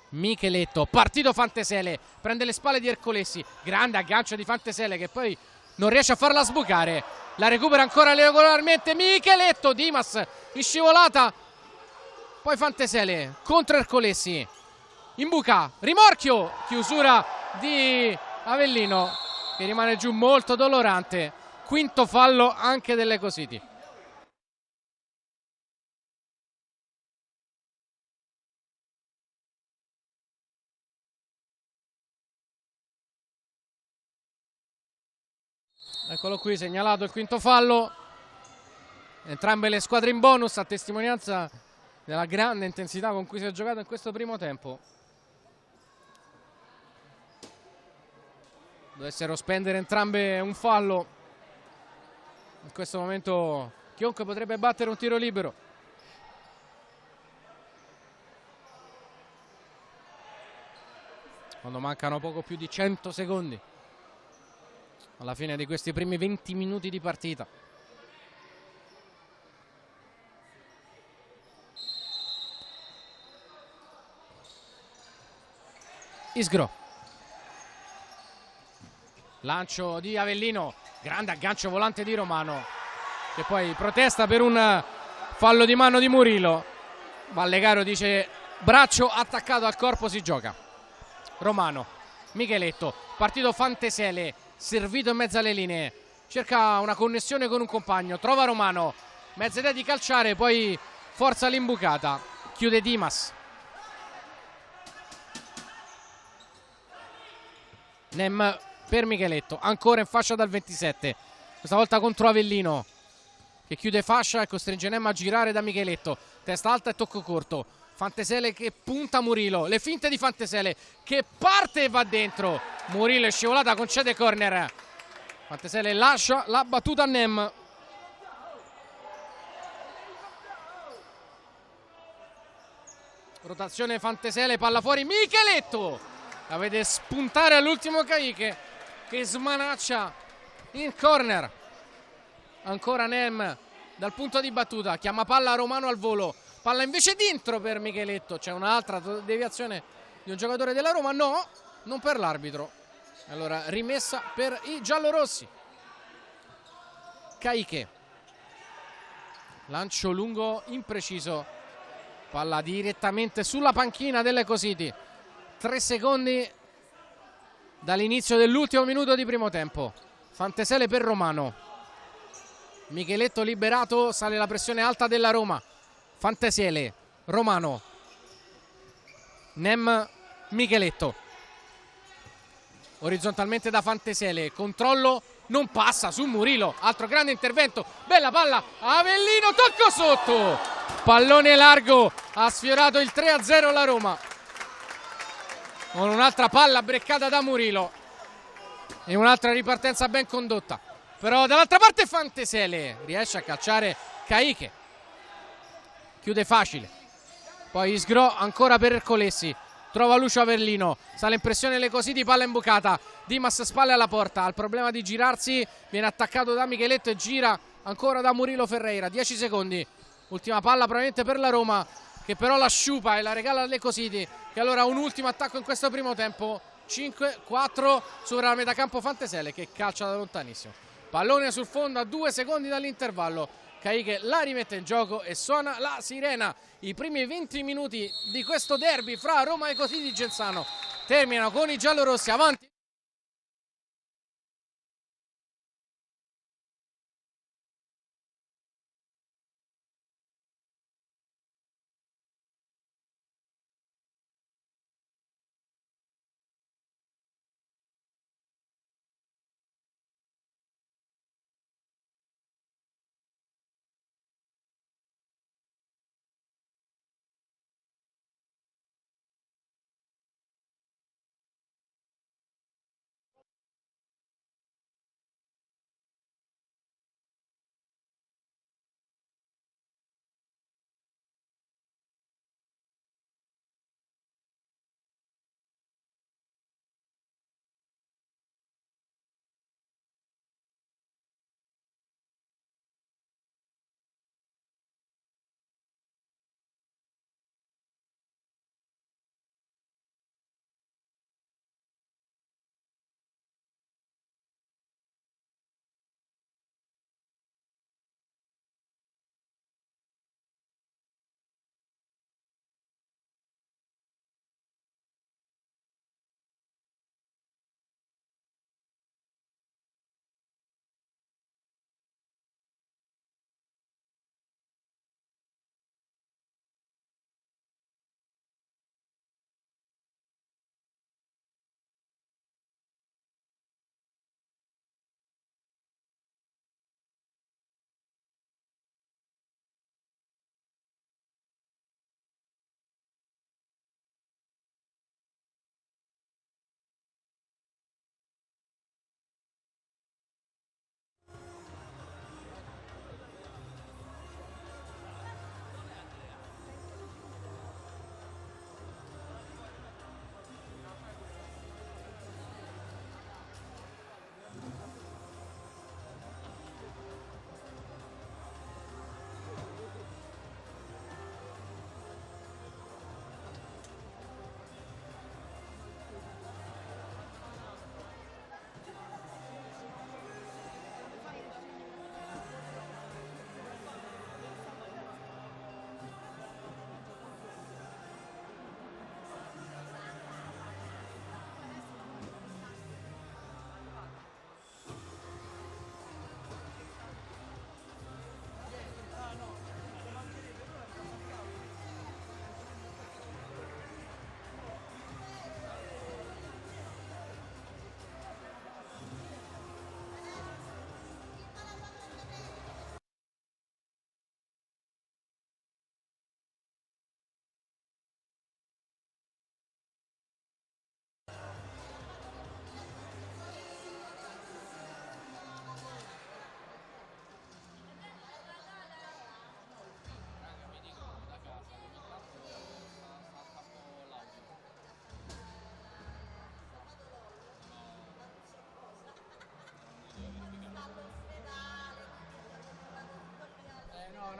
Micheletto, partito Fantesele, prende le spalle di Ercolesi, grande aggancio di Fantesele che poi non riesce a farla sbucare, la recupera ancora regolarmente Micheletto, Dimas in scivolata. Poi Fantesele contro Ercolesi, imbuca, rimorchio, chiusura di Avellino che rimane giù molto dolorante, quinto fallo anche delle Cositi. Eccolo qui segnalato il quinto fallo, entrambe le squadre in bonus a testimonianza della grande intensità con cui si è giocato in questo primo tempo. Dovessero spendere entrambe un fallo, in questo momento chiunque potrebbe battere un tiro libero. Quando mancano poco più di 100 secondi alla fine di questi primi 20 minuti di partita. Isgro, lancio di Avellino, grande aggancio volante di Romano che poi protesta per un fallo di mano di Murillo. Vallecaro dice braccio attaccato al corpo, si gioca. Romano, Micheletto, partito Fantesele, servito in mezzo alle linee, cerca una connessione con un compagno, trova Romano, mezza idea di calciare, poi forza l'imbucata, chiude Dimas. Nem per Micheletto, ancora in fascia dal 27, questa volta contro Avellino che chiude fascia e costringe Nem a girare da Micheletto, testa alta e tocco corto. Fantesele che punta Murillo, le finte di Fantesele che parte e va dentro, Murillo è scivolata, concede corner, Fantesele lascia la battuta a Nem. Rotazione Fantesele, palla fuori, Micheletto la vede spuntare all'ultimo Caiche che smanaccia in corner. Ancora Nem dal punto di battuta, chiama palla a Romano al volo, palla invece dentro per Micheletto, c'è un'altra deviazione di un giocatore della Roma, no, non per l'arbitro, allora rimessa per i giallorossi. Caiche, lancio lungo impreciso, palla direttamente sulla panchina delle Cositi. 3 secondi dall'inizio dell'ultimo minuto di primo tempo. Fantesele per Romano, Micheletto liberato, sale la pressione alta della Roma. Fantesele, Romano, Nem, Micheletto, orizzontalmente da Fantesele, controllo, non passa su Murillo, altro grande intervento, bella palla, Avellino, tocco sotto, pallone largo, ha sfiorato il 3-0 la Roma con un'altra palla breccata da Murillo e un'altra ripartenza ben condotta, però dall'altra parte Fantesele riesce a calciare Caiche, chiude facile, poi Isgro ancora per Ercolesi, trova Lucio Avellino, sale in pressione le Cositi, palla imbucata, Dimas spalle alla porta, ha il problema di girarsi, viene attaccato da Micheletto e gira ancora da Murillo Ferreira. 10 secondi, ultima palla probabilmente per la Roma che però la sciupa e la regala alle Cositi, che allora ha un ultimo attacco in questo primo tempo. 5-4 supera la metacampo Fantesele che calcia da lontanissimo, pallone sul fondo a 2 secondi dall'intervallo, Caiche la rimette in gioco e suona la sirena. I primi 20 minuti di questo derby fra Roma e Cositi Genzano terminano con i giallorossi avanti.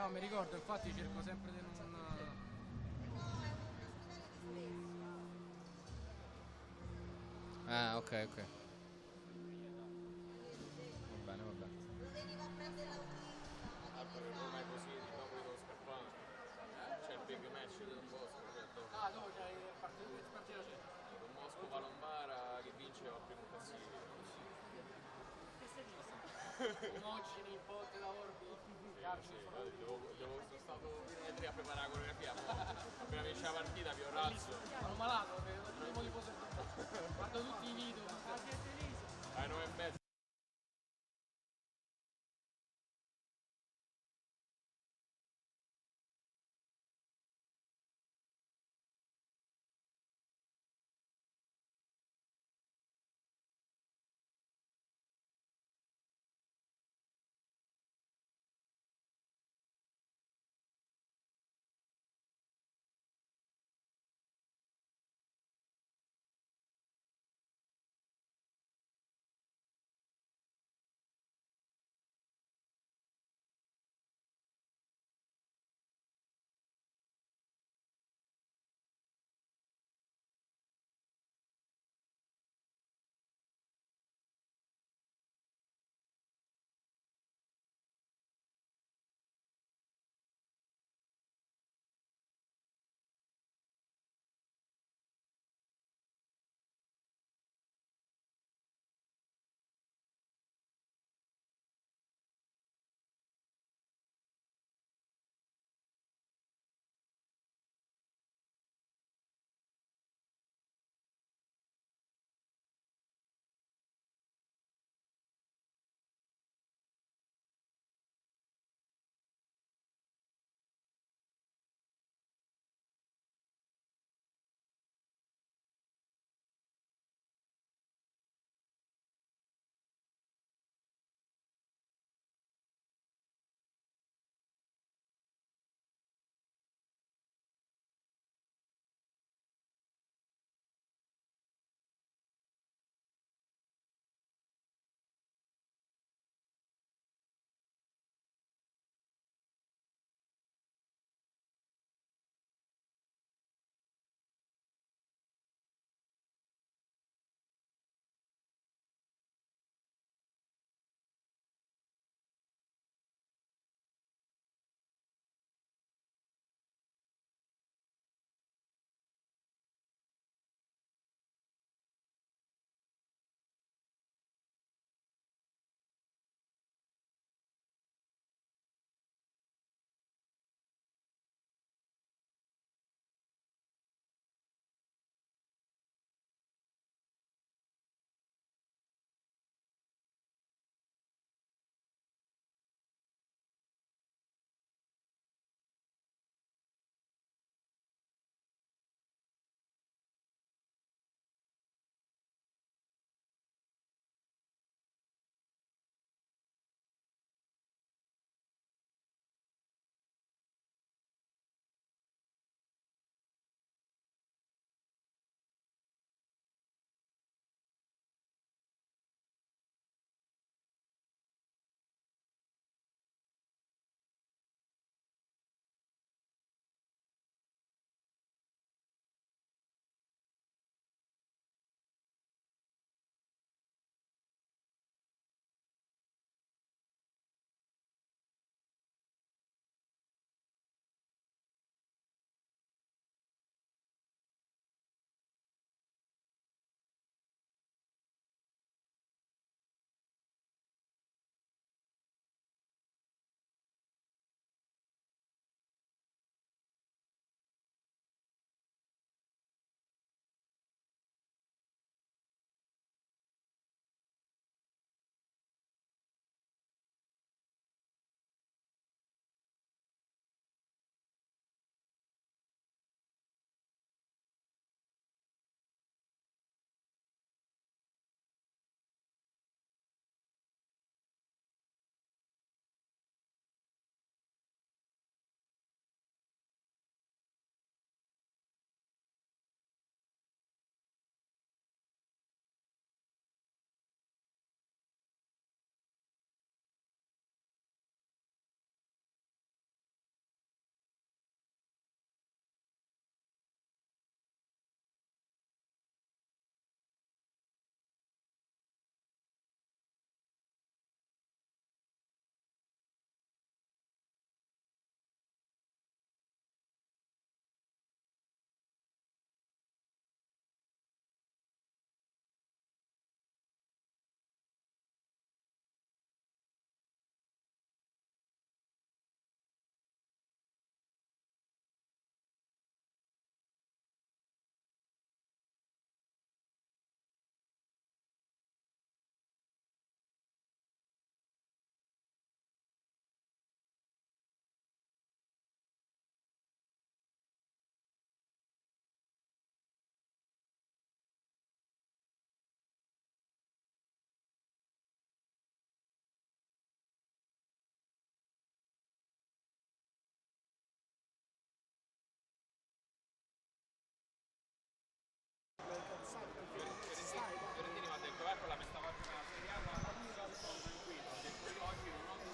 no, mi ricordo, infatti cerco sempre di non... Ah, ok, ok. Va bene, va bene. Per Roma è così, di Napoli devo scappare. C'è il big match del Bosco, certo. Ah, dove c'hai il partita c'è? Con Mosco Palombara che vince al primo classifico. Mogini, Ponte da Orbi, Sì, sono stato fino alle 3 a preparare la coreografia, appena vince la partita mi razzo. sono malato, perché non primo di pose. Guardo tutti i video. Alle 9:30.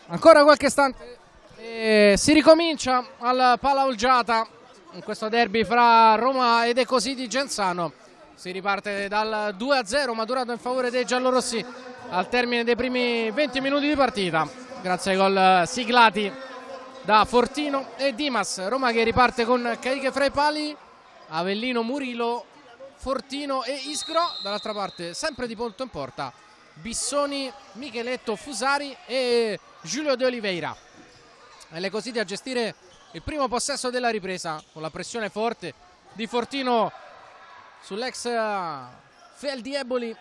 Ancora qualche istante e si ricomincia al Palaolgiata in questo derby fra Roma ed Ecositi Genzano. Si riparte dal 2-0 maturato in favore dei giallorossi al termine dei primi 20 minuti di partita, grazie ai gol siglati da Fortino e Dimas. Roma che riparte con Caiche fra i pali, Avellino, Murilo, Fortino e Isgro. Dall'altra parte, sempre di punto in porta, Bissoni, Micheletto, Fusari e Giulio De Oliveira. E le Ecositi a gestire il primo possesso della ripresa con la pressione forte di Fortino sull'ex Feldi Eboli.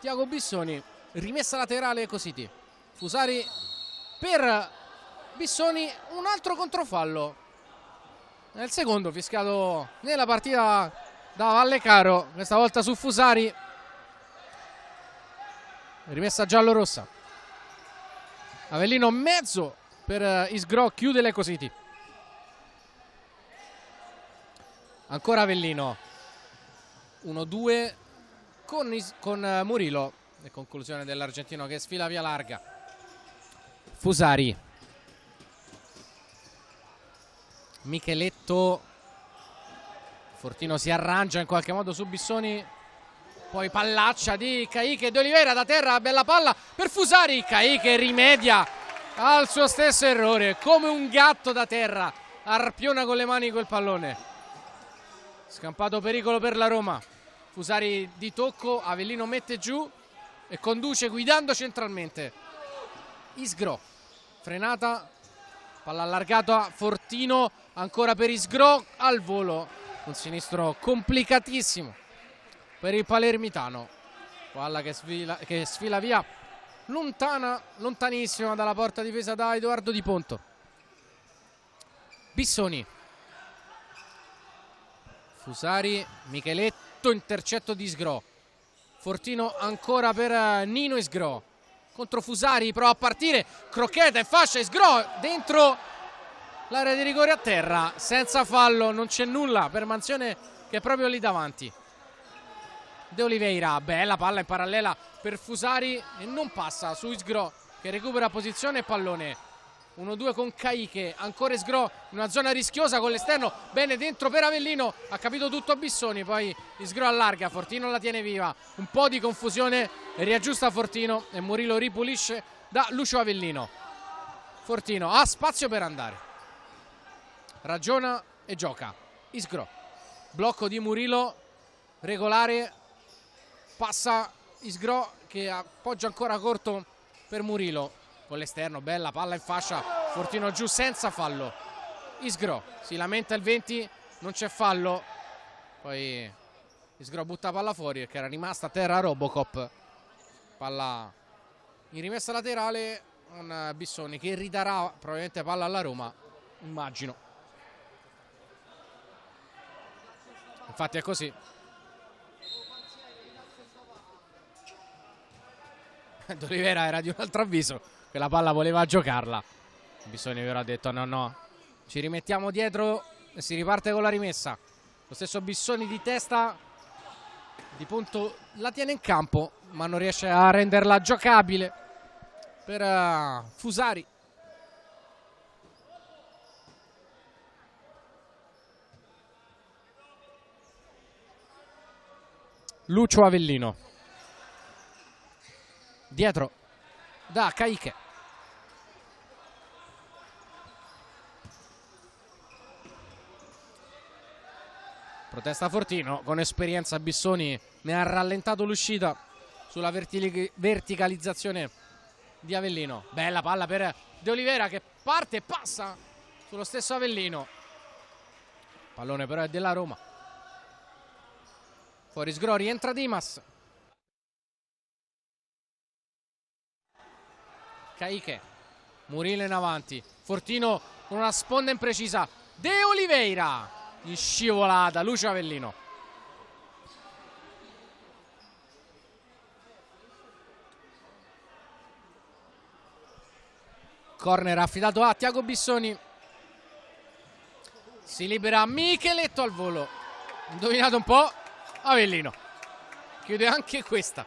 Tiago Bissoni, rimessa laterale Ecositi. Fusari per Bissoni, un altro controfallo. Nel secondo fischiato nella partita da Vallecaro, questa volta su Fusari. Rimessa giallo-rossa. Avellino mezzo per Isgro, chiude l'Ecositi. Ancora Avellino. 1-2 con Murilo. E conclusione dell'argentino che sfila via larga. Fusari. Micheletto. Fortino si arrangia in qualche modo su Bissoni. Poi pallaccia di Caiche De Oliveira da terra, bella palla per Fusari. Caiche rimedia al suo stesso errore, come un gatto da terra, arpiona con le mani quel pallone. Scampato pericolo per la Roma. Fusari di tocco, Avellino mette giù e conduce guidando centralmente. Isgro, frenata, palla allargata, Fortino ancora per Isgro, al volo, un sinistro complicatissimo per il palermitano. Palla che sfila via lontanissima dalla porta difesa da Edoardo Di Ponto. Bissoni, Fusari, Micheletto, intercetto di Isgro. Fortino ancora per Nino Isgro contro Fusari, prova a partire, crocchetta in fascia, Isgro dentro l'area di rigore a terra, senza fallo, non c'è nulla per Manzione che è proprio lì davanti. De Oliveira, bella palla in parallela per Fusari e non passa su Isgro che recupera posizione e pallone. 1-2 con Caiche, ancora Isgro in una zona rischiosa con l'esterno, bene dentro per Avellino, ha capito tutto Bissoni, poi Isgro allarga, Fortino la tiene viva, un po' di confusione e riaggiusta Fortino e Murilo ripulisce da Lucio Avellino. Fortino ha spazio per andare, ragiona e gioca. Isgro, blocco di Murilo, regolare, passa Isgro che appoggia ancora corto per Murilo con l'esterno, bella palla in fascia, Fortino giù senza fallo. Isgro si lamenta il 20, non c'è fallo, poi Isgro butta palla fuori perché era rimasta a terra Robocop. Palla in rimessa laterale con Bissoni che ridarà probabilmente palla alla Roma, immagino. Infatti è così. De Oliveira era di un altro avviso, quella palla voleva giocarla. Bissoni però ha detto no, ci rimettiamo dietro e si riparte con la rimessa. Lo stesso Bissoni di testa, Di Ponto la tiene in campo ma non riesce a renderla giocabile per Fusari. Lucio Avellino dietro da Caiche. Protesta Fortino, con esperienza Bissoni ne ha rallentato l'uscita sulla verticalizzazione di Avellino. Bella palla per De Oliveira che parte e passa sullo stesso Avellino. Pallone però è della Roma. Fuori Isgro, rientra Dimas. Caiche, Murilo in avanti, Fortino con una sponda imprecisa, De Oliveira in scivolata, Lucio Avellino. Corner affidato a Tiago Bissoni, si libera Micheletto al volo, indovinato un po', Avellino chiude anche questa.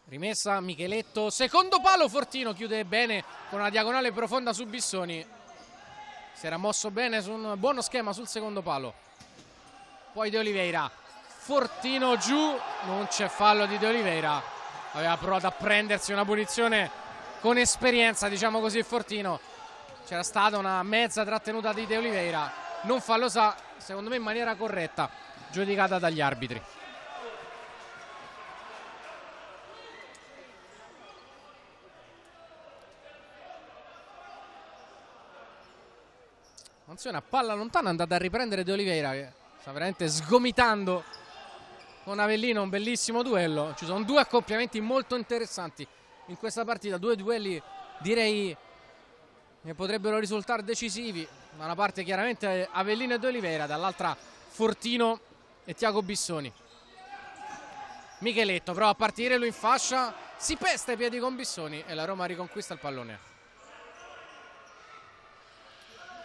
Rimessa Micheletto, secondo palo, Fortino chiude bene con una diagonale profonda su Bissoni. Si era mosso bene su un buono schema sul secondo palo. Poi De Oliveira, Fortino giù, non c'è fallo di De Oliveira. Aveva provato a prendersi una punizione con esperienza, diciamo così, Fortino. C'era stata una mezza trattenuta di De Oliveira, non fallosa, secondo me in maniera corretta, giudicata dagli arbitri. Attenzione, a palla lontana è andata a riprendere De Oliveira, che sta veramente sgomitando con Avellino. Un bellissimo duello. Ci sono due accoppiamenti molto interessanti in questa partita, due duelli direi che potrebbero risultare decisivi. Da una parte chiaramente Avellino e De Oliveira, dall'altra Fortino e Tiago Bissoni. Micheletto prova a partire, lui in fascia, si pesta i piedi con Bissoni e la Roma riconquista il pallone.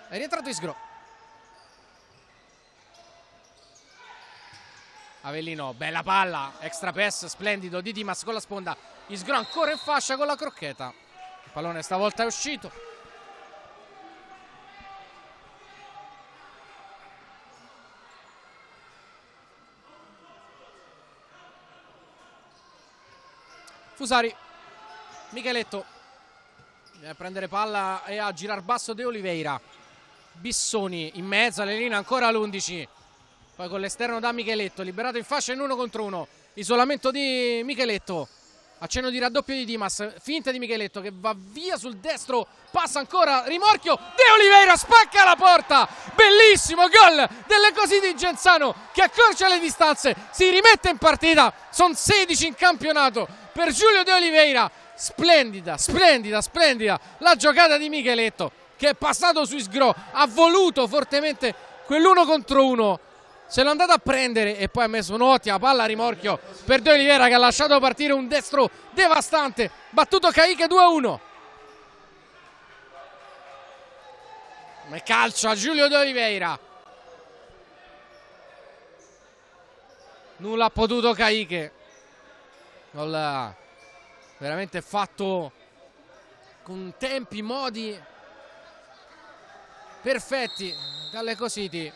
È rientrato Isgro. Avellino, bella palla, extra pass splendido di Dimas con la sponda. Isgro ancora in fascia con la croccheta. Il pallone stavolta è uscito. Fusari, Micheletto viene a prendere palla e a girar basso De Oliveira. Bissoni in mezzo alle linee, ancora l'11. Poi con l'esterno da Micheletto, liberato in fascia in 1 contro 1. Isolamento di Micheletto. Accenno di raddoppio di Dimas. Finta di Micheletto che va via sul destro. Passa ancora, rimorchio. De Oliveira spacca la porta. Bellissimo gol delle così di Genzano che accorcia le distanze. Si rimette in partita. Sono 16 in campionato per Giulio De Oliveira. Splendida, splendida, splendida la giocata di Micheletto, che è passato su Isgro, ha voluto fortemente quell'1 contro 1, se l'è andato a prendere e poi ha messo un'ottima palla a rimorchio per De Oliveira, che ha lasciato partire un destro devastante. Battuto Caiche 2-1. Ma calcia Giulio De Oliveira. Nulla ha potuto Caiche. Gol veramente fatto con tempi, modi perfetti dalle Cositi.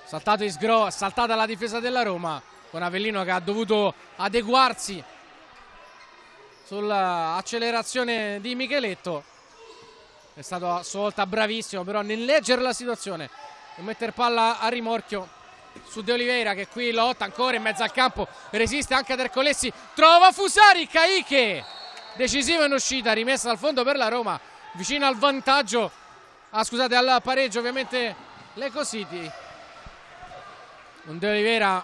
Saltato Isgro, saltata la difesa della Roma, con Avellino che ha dovuto adeguarsi sull'accelerazione di Micheletto. È stato a sua volta bravissimo però nel leggere la situazione e mettere palla a rimorchio su De Oliveira, che qui lotta ancora in mezzo al campo, resiste anche ad Ercolessi, trova Fusari, Caiche decisivo in uscita, rimessa dal fondo per la Roma, vicino al vantaggio, scusate, al pareggio ovviamente le Cositi. Un De Oliveira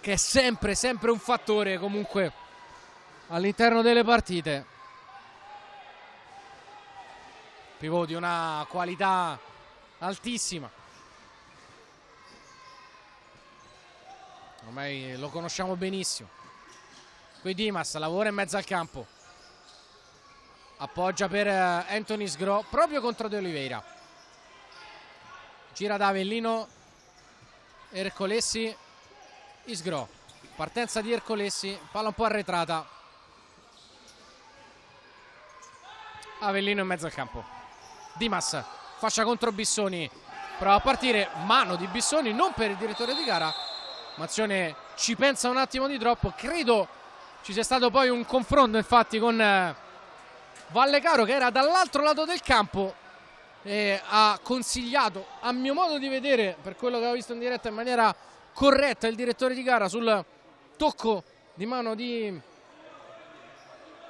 che è sempre un fattore comunque all'interno delle partite. Pivot di una qualità altissima. Ormai lo conosciamo benissimo. Qui Dimas lavora in mezzo al campo. Appoggia per Anthony Isgro proprio contro De Oliveira. Gira da Avellino, Ercolessi, Isgro. Partenza di Ercolessi, palla un po' arretrata. Avellino in mezzo al campo. Dimas, fascia contro Bissoni. Prova a partire, mano di Bissoni, non per il direttore di gara. Mazione ci pensa un attimo di troppo. Credo ci sia stato poi un confronto infatti con Vallecaro, che era dall'altro lato del campo, e ha consigliato, a mio modo di vedere, per quello che avevo visto in diretta, in maniera corretta il direttore di gara sul tocco di mano di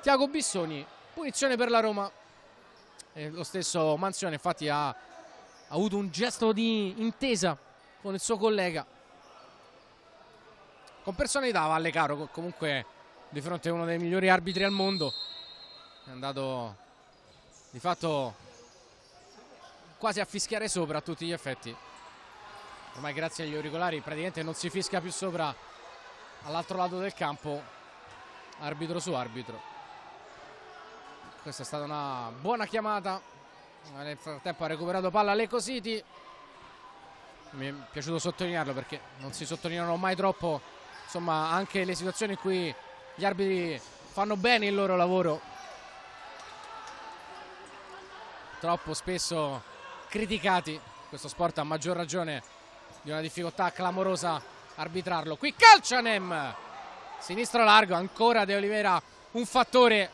Tiago Bissoni. Punizione per la Roma. E lo stesso Manzione infatti ha avuto un gesto di intesa con il suo collega. Con personalità Vallecaro, comunque di fronte a uno dei migliori arbitri al mondo, è andato di fatto quasi a fischiare sopra a tutti gli effetti. Ormai grazie agli auricolari praticamente non si fischia più sopra all'altro lato del campo, arbitro su arbitro. Questa è stata una buona chiamata. Nel frattempo ha recuperato palla Lecco City. mi è piaciuto sottolinearlo perché non si sottolineano mai troppo, insomma, anche le situazioni in cui gli arbitri fanno bene il loro lavoro, troppo spesso criticati. Questo sport, a maggior ragione, di una difficoltà clamorosa arbitrarlo. Qui calcia Nem, sinistro largo, ancora De Oliveira un fattore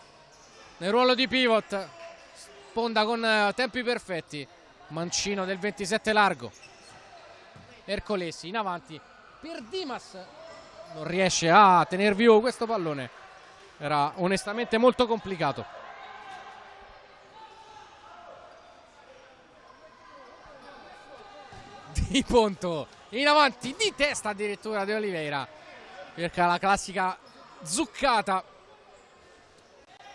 nel ruolo di pivot, sponda con tempi perfetti. Mancino del 27 largo, Ercolesi in avanti per Dimas, non riesce a tener vivo questo pallone, era onestamente molto complicato. Di Ponto in avanti, di testa addirittura De Oliveira, cerca la classica zuccata,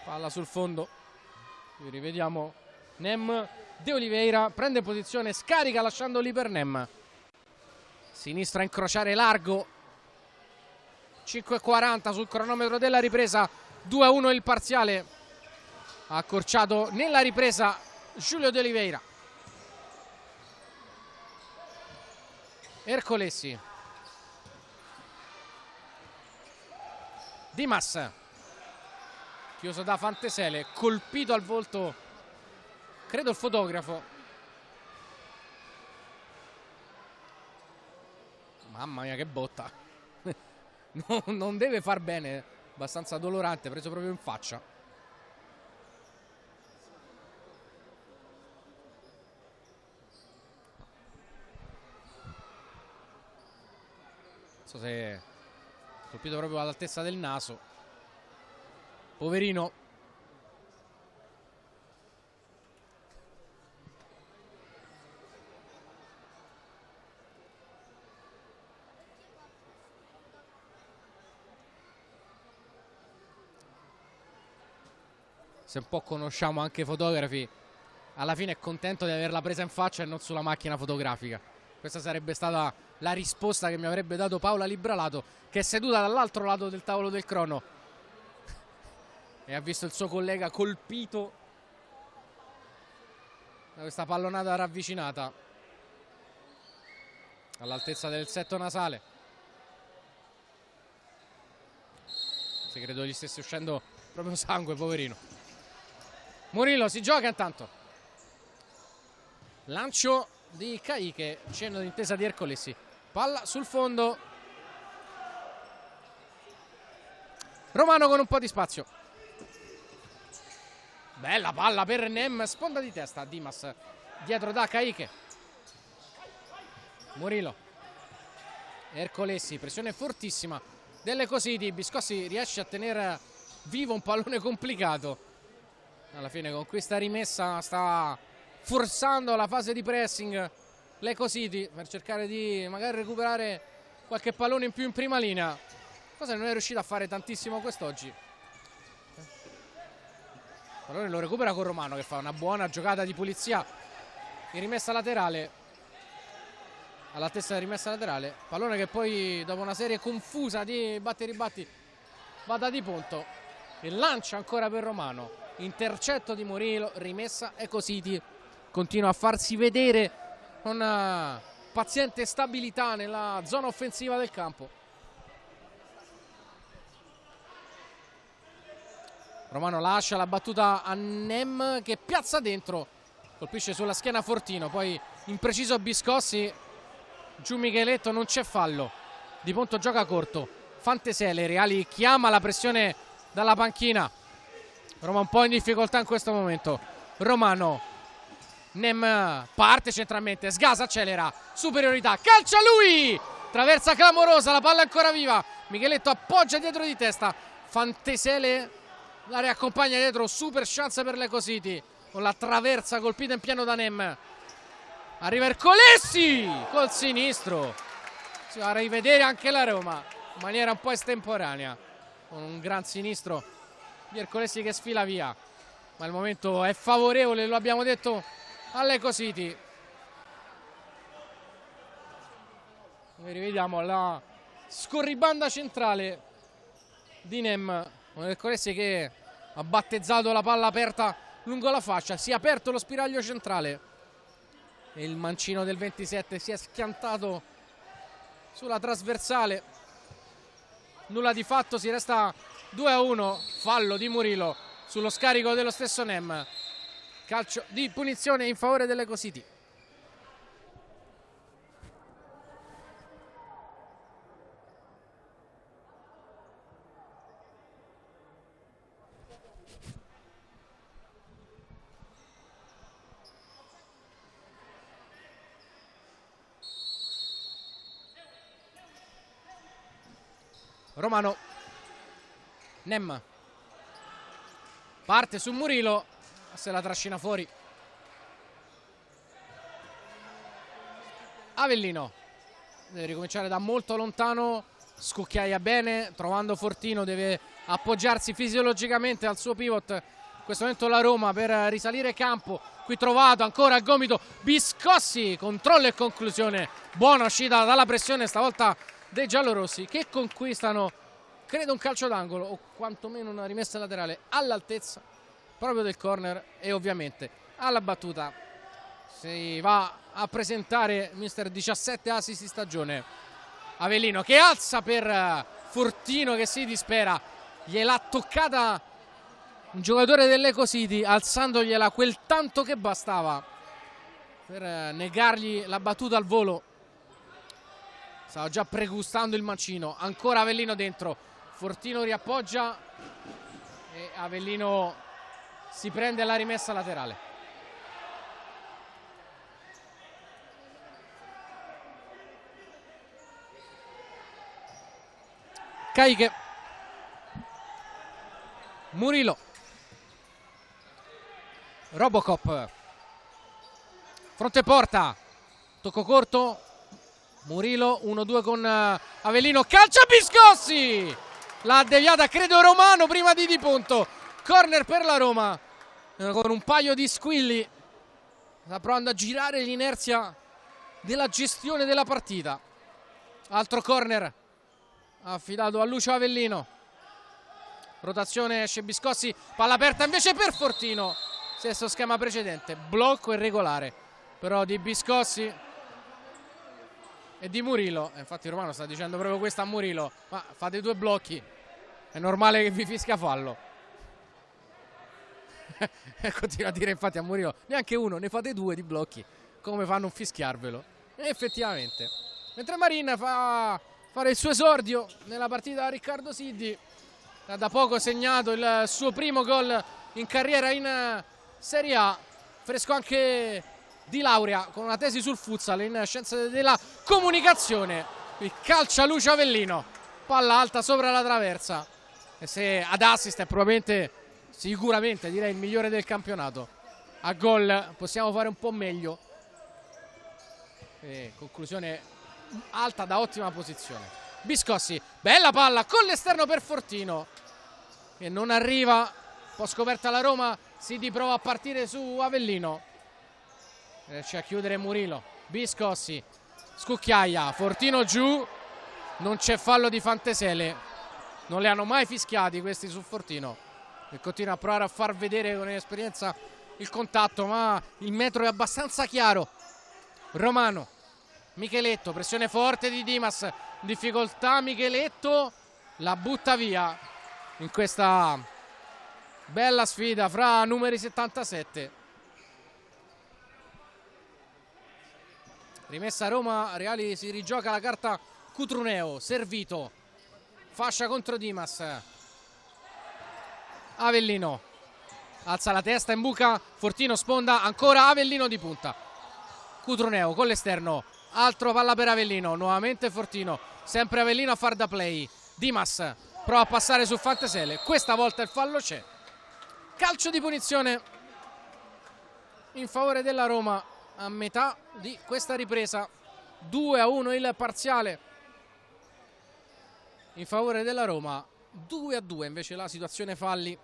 palla sul fondo. Qui rivediamo Nem, De Oliveira prende posizione, scarica lasciando lì per Nem, sinistra a incrociare largo, 5:40 sul cronometro della ripresa, 2-1 il parziale, ha accorciato nella ripresa Giulio De Oliveira. Ercolesi, Dimas, chiuso da Fantesele, colpito al volto, credo il fotografo. Mamma mia che botta. Non deve far bene, abbastanza dolorante, preso proprio in faccia. Non so se colpito proprio all'altezza del naso, poverino. Se un po' conosciamo anche i fotografi, alla fine è contento di averla presa in faccia e non sulla macchina fotografica. Questa sarebbe stata la risposta che mi avrebbe dato Paola Libralato, che è seduta dall'altro lato del tavolo del crono e ha visto il suo collega colpito da questa pallonata ravvicinata all'altezza del setto nasale. Se credo gli stesse uscendo proprio sangue, poverino. Murillo si gioca intanto, lancio di Caiche, cenno d'intesa di Ercolesi, palla sul fondo, Romano con un po' di spazio, bella palla per Nem, sponda di testa, Dimas dietro da Caiche, Murillo, Ercolesi, pressione fortissima delle Cositi, Biscossi riesce a tenere vivo un pallone complicato. Alla fine con questa rimessa sta forzando la fase di pressing le Cositi per cercare di magari recuperare qualche pallone in più in prima linea, cosa che non è riuscito a fare tantissimo quest'oggi. Il pallone lo recupera con Romano che fa una buona giocata di pulizia in rimessa laterale, all'altezza della rimessa laterale, pallone che poi dopo una serie confusa di batti e ribatti va da Di Ponto e lancia ancora per Romano. Intercetto di Murillo, rimessa e Cositi continua a farsi vedere con paziente stabilità nella zona offensiva del campo. Romano lascia la battuta a Nem che piazza dentro, colpisce sulla schiena Fortino, poi impreciso Biscossi, giù Micheletto, non c'è fallo. Di Ponto gioca corto, Fantesele, Reali chiama la pressione dalla panchina. Roma un po' in difficoltà in questo momento. Romano, Nem parte centralmente, Sgasa accelera, superiorità, calcia lui, traversa clamorosa, la palla è ancora viva, Micheletto appoggia dietro di testa, Fantesele la riaccompagna dietro, super chance per le Cositi con la traversa colpita in pieno da Nem. Arriva Ercolesi col sinistro, si va a rivedere anche la Roma in maniera un po' estemporanea con un gran sinistro di Ercolesi che sfila via, ma il momento è favorevole, lo abbiamo detto, alle Cositi. Noi rivediamo la scorribanda centrale di Nem con Ercolesi che ha battezzato la palla aperta lungo la fascia, si è aperto lo spiraglio centrale e il mancino del 27 si è schiantato sulla trasversale. Nulla di fatto, si resta 2-1, fallo di Murillo sullo scarico dello stesso Nem. Calcio di punizione in favore dell'Eco City. Romano, Nem parte su Murillo, se la trascina fuori. Avellino deve ricominciare da molto lontano, scucchiaia bene, trovando Fortino, deve appoggiarsi fisiologicamente al suo pivot. In questo momento la Roma per risalire campo, qui trovato ancora a gomito Biscossi, controllo e conclusione, buona uscita dalla pressione stavolta dei giallorossi, che conquistano, credo, un calcio d'angolo o quantomeno una rimessa laterale all'altezza proprio del corner, e ovviamente alla battuta si va a presentare mister 17 assist di stagione. Avellino che alza per Fortino che si dispera, gliel'ha toccata un giocatore dell'Eco City, alzandogliela quel tanto che bastava per negargli la battuta al volo. Stava già pregustando il mancino, ancora Avellino dentro, Fortino riappoggia e Avellino si prende la rimessa laterale. Caiche, Murillo, Robocop, fronte porta, tocco corto, Murillo 1-2 con Avellino, calcia Biscossi, l'ha deviata credo Romano prima di punto, corner per la Roma con un paio di squilli, sta provando a girare l'inerzia della gestione della partita. Altro corner affidato a Lucio Avellino, rotazione, esce Biscossi, palla aperta invece per Fortino, stesso schema precedente, blocco irregolare però di Biscossi e di Murillo. Infatti Romano sta dicendo proprio questo a Murillo: ma fate 2 blocchi, è normale che vi fischia fallo. E continua a dire infatti a Murillo: neanche uno, ne fate 2 di blocchi, come fanno un fischiarvelo. E effettivamente, mentre Marin fa fare il suo esordio nella partita a Riccardo Siddi, ha da poco segnato il suo primo gol in carriera in Serie A, fresco anche di laurea con una tesi sul futsal in scienze della comunicazione. Il calcia Lucio Avellino, palla alta sopra la traversa, e se ad assist è probabilmente, sicuramente direi il migliore del campionato, a gol possiamo fare un po' meglio. E conclusione alta da ottima posizione. Biscossi, bella palla con l'esterno per Fortino che non arriva, un po' scoperta la Roma, si prova a partire su Avellino, riesce a chiudere Murillo. Biscossi, scucchiaia, Fortino giù, non c'è fallo di Fantesele, non le hanno mai fischiati questi su Fortino, e continua a provare a far vedere con esperienza il contatto, ma il metro è abbastanza chiaro. Romano, Micheletto, pressione forte di Dimas, difficoltà Micheletto, la butta via in questa bella sfida fra numeri 77. Rimessa Roma, Reali si rigioca la carta Cutruneo, servito, fascia contro Dimas. Avellino alza la testa in buca, Fortino sponda, ancora Avellino di punta. Cutruneo con l'esterno, altro palla per Avellino, nuovamente Fortino, sempre Avellino a far da play. Dimas prova a passare su Fantesele, questa volta il fallo c'è. Calcio di punizione in favore della Roma a metà di questa ripresa. 2-1 il parziale in favore della Roma, 2-2 invece la situazione falli.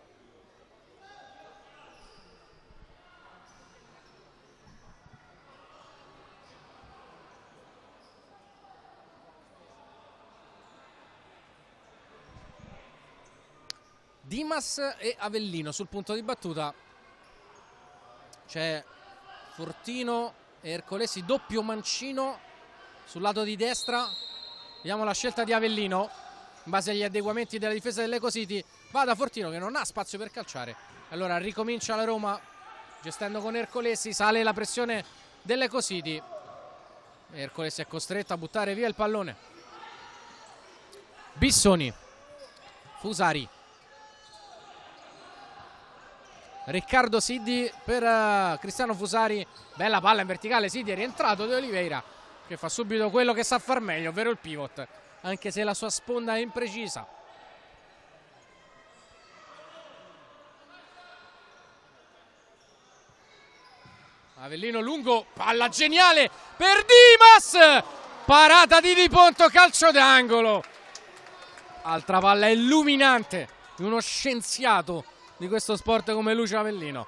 Dimas e Avellino sul punto di battuta, c'è Fortino Ercolesi doppio mancino sul lato di destra. Vediamo la scelta di Avellino in base agli adeguamenti della difesa dell'Ecocity. Va da Fortino che non ha spazio per calciare. Allora ricomincia la Roma gestendo con Ercolesi, sale la pressione dell'Ecocity. Ercolesi è costretto a buttare via il pallone. Bissoni, Fusari, Riccardo Siddi per Cristiano Fusari. Bella palla in verticale, Siddi è rientrato, De Oliveira che fa subito quello che sa far meglio, ovvero il pivot, anche se la sua sponda è imprecisa. Avellino lungo, palla geniale per Dimas, parata di Di Ponto, calcio d'angolo. Altra palla illuminante di uno scienziato di questo sport come Lucio Avellino.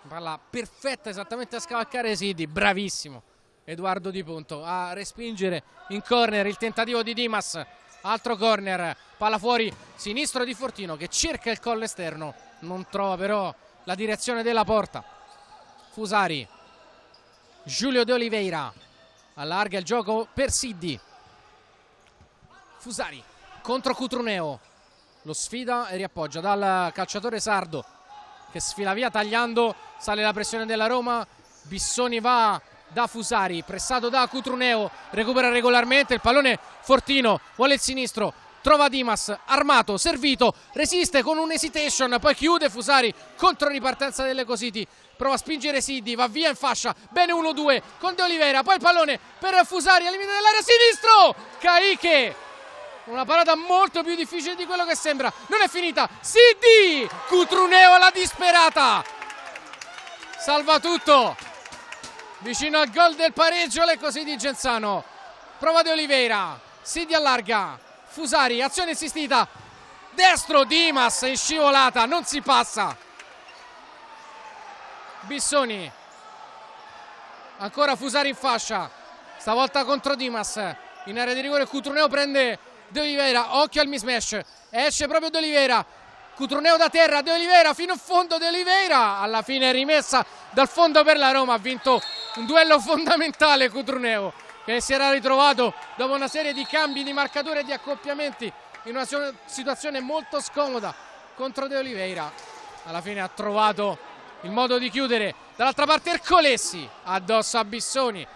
Palla perfetta esattamente a scavalcare Siddi, bravissimo Edoardo Di Ponto a respingere in corner il tentativo di Dimas. Altro corner, palla fuori sinistro di Fortino che cerca il collo esterno, non trova però la direzione della porta. Fusari, Giulio De Oliveira allarga il gioco per Siddi. Fusari contro Cutruneo, lo sfida e riappoggia dal calciatore sardo che sfila via tagliando. Sale la pressione della Roma, Bissoni va da Fusari, pressato da Cutruneo, recupera regolarmente il pallone Fortino, vuole il sinistro, trova Dimas, armato, servito, resiste con un hesitation, poi chiude Fusari, contro ripartenza dell'Ecocity, prova a spingere Siddi, va via in fascia, bene 1-2 con De Oliveira, poi il pallone per Fusari al limite dell'area, sinistro, Caiche, una parata molto più difficile di quello che sembra, non è finita, Siddi, Cutruneo alla disperata, salva tutto, vicino al gol del pareggio l'Ecocity Genzano, prova De Oliveira, Siddi allarga, Fusari, azione insistita, destro Dimas in scivolata, non si passa. Bissoni, ancora Fusari in fascia, stavolta contro Dimas, in area di rigore Cutruneo prende De Oliveira, occhio al mismatch, esce proprio De Oliveira, Cutruneo da terra, De Oliveira fino in fondo, De Oliveira alla fine è rimessa dal fondo per la Roma, ha vinto un duello fondamentale Cutruneo, che si era ritrovato dopo una serie di cambi di marcature e di accoppiamenti in una situazione molto scomoda contro De Oliveira. Alla fine ha trovato il modo di chiudere. Dall'altra parte Ercolesi addosso a Bissoni.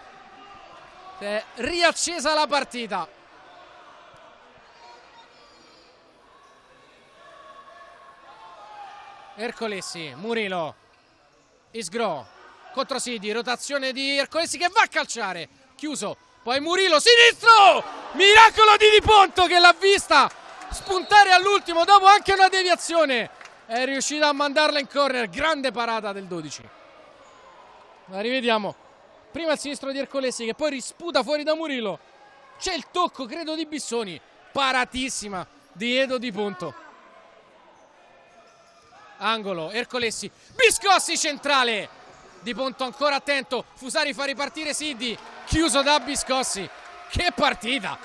È riaccesa la partita. Ercolesi, Murilo, Isgro contro Siddi, rotazione di Ercolesi che va a calciare. Chiuso, poi Murilo, sinistro, miracolo di Di Ponto che l'ha vista spuntare all'ultimo dopo anche una deviazione, è riuscita a mandarla in corner, grande parata del 12. La rivediamo, prima il sinistro di Ercolesi che poi risputa fuori da Murilo, c'è il tocco credo di Bissoni, paratissima di Edo Di Ponto, angolo, Ercolesi, Biscossi centrale, Di Ponto ancora attento, Fusari fa ripartire Siddi, chiuso da Biscossi, che partita!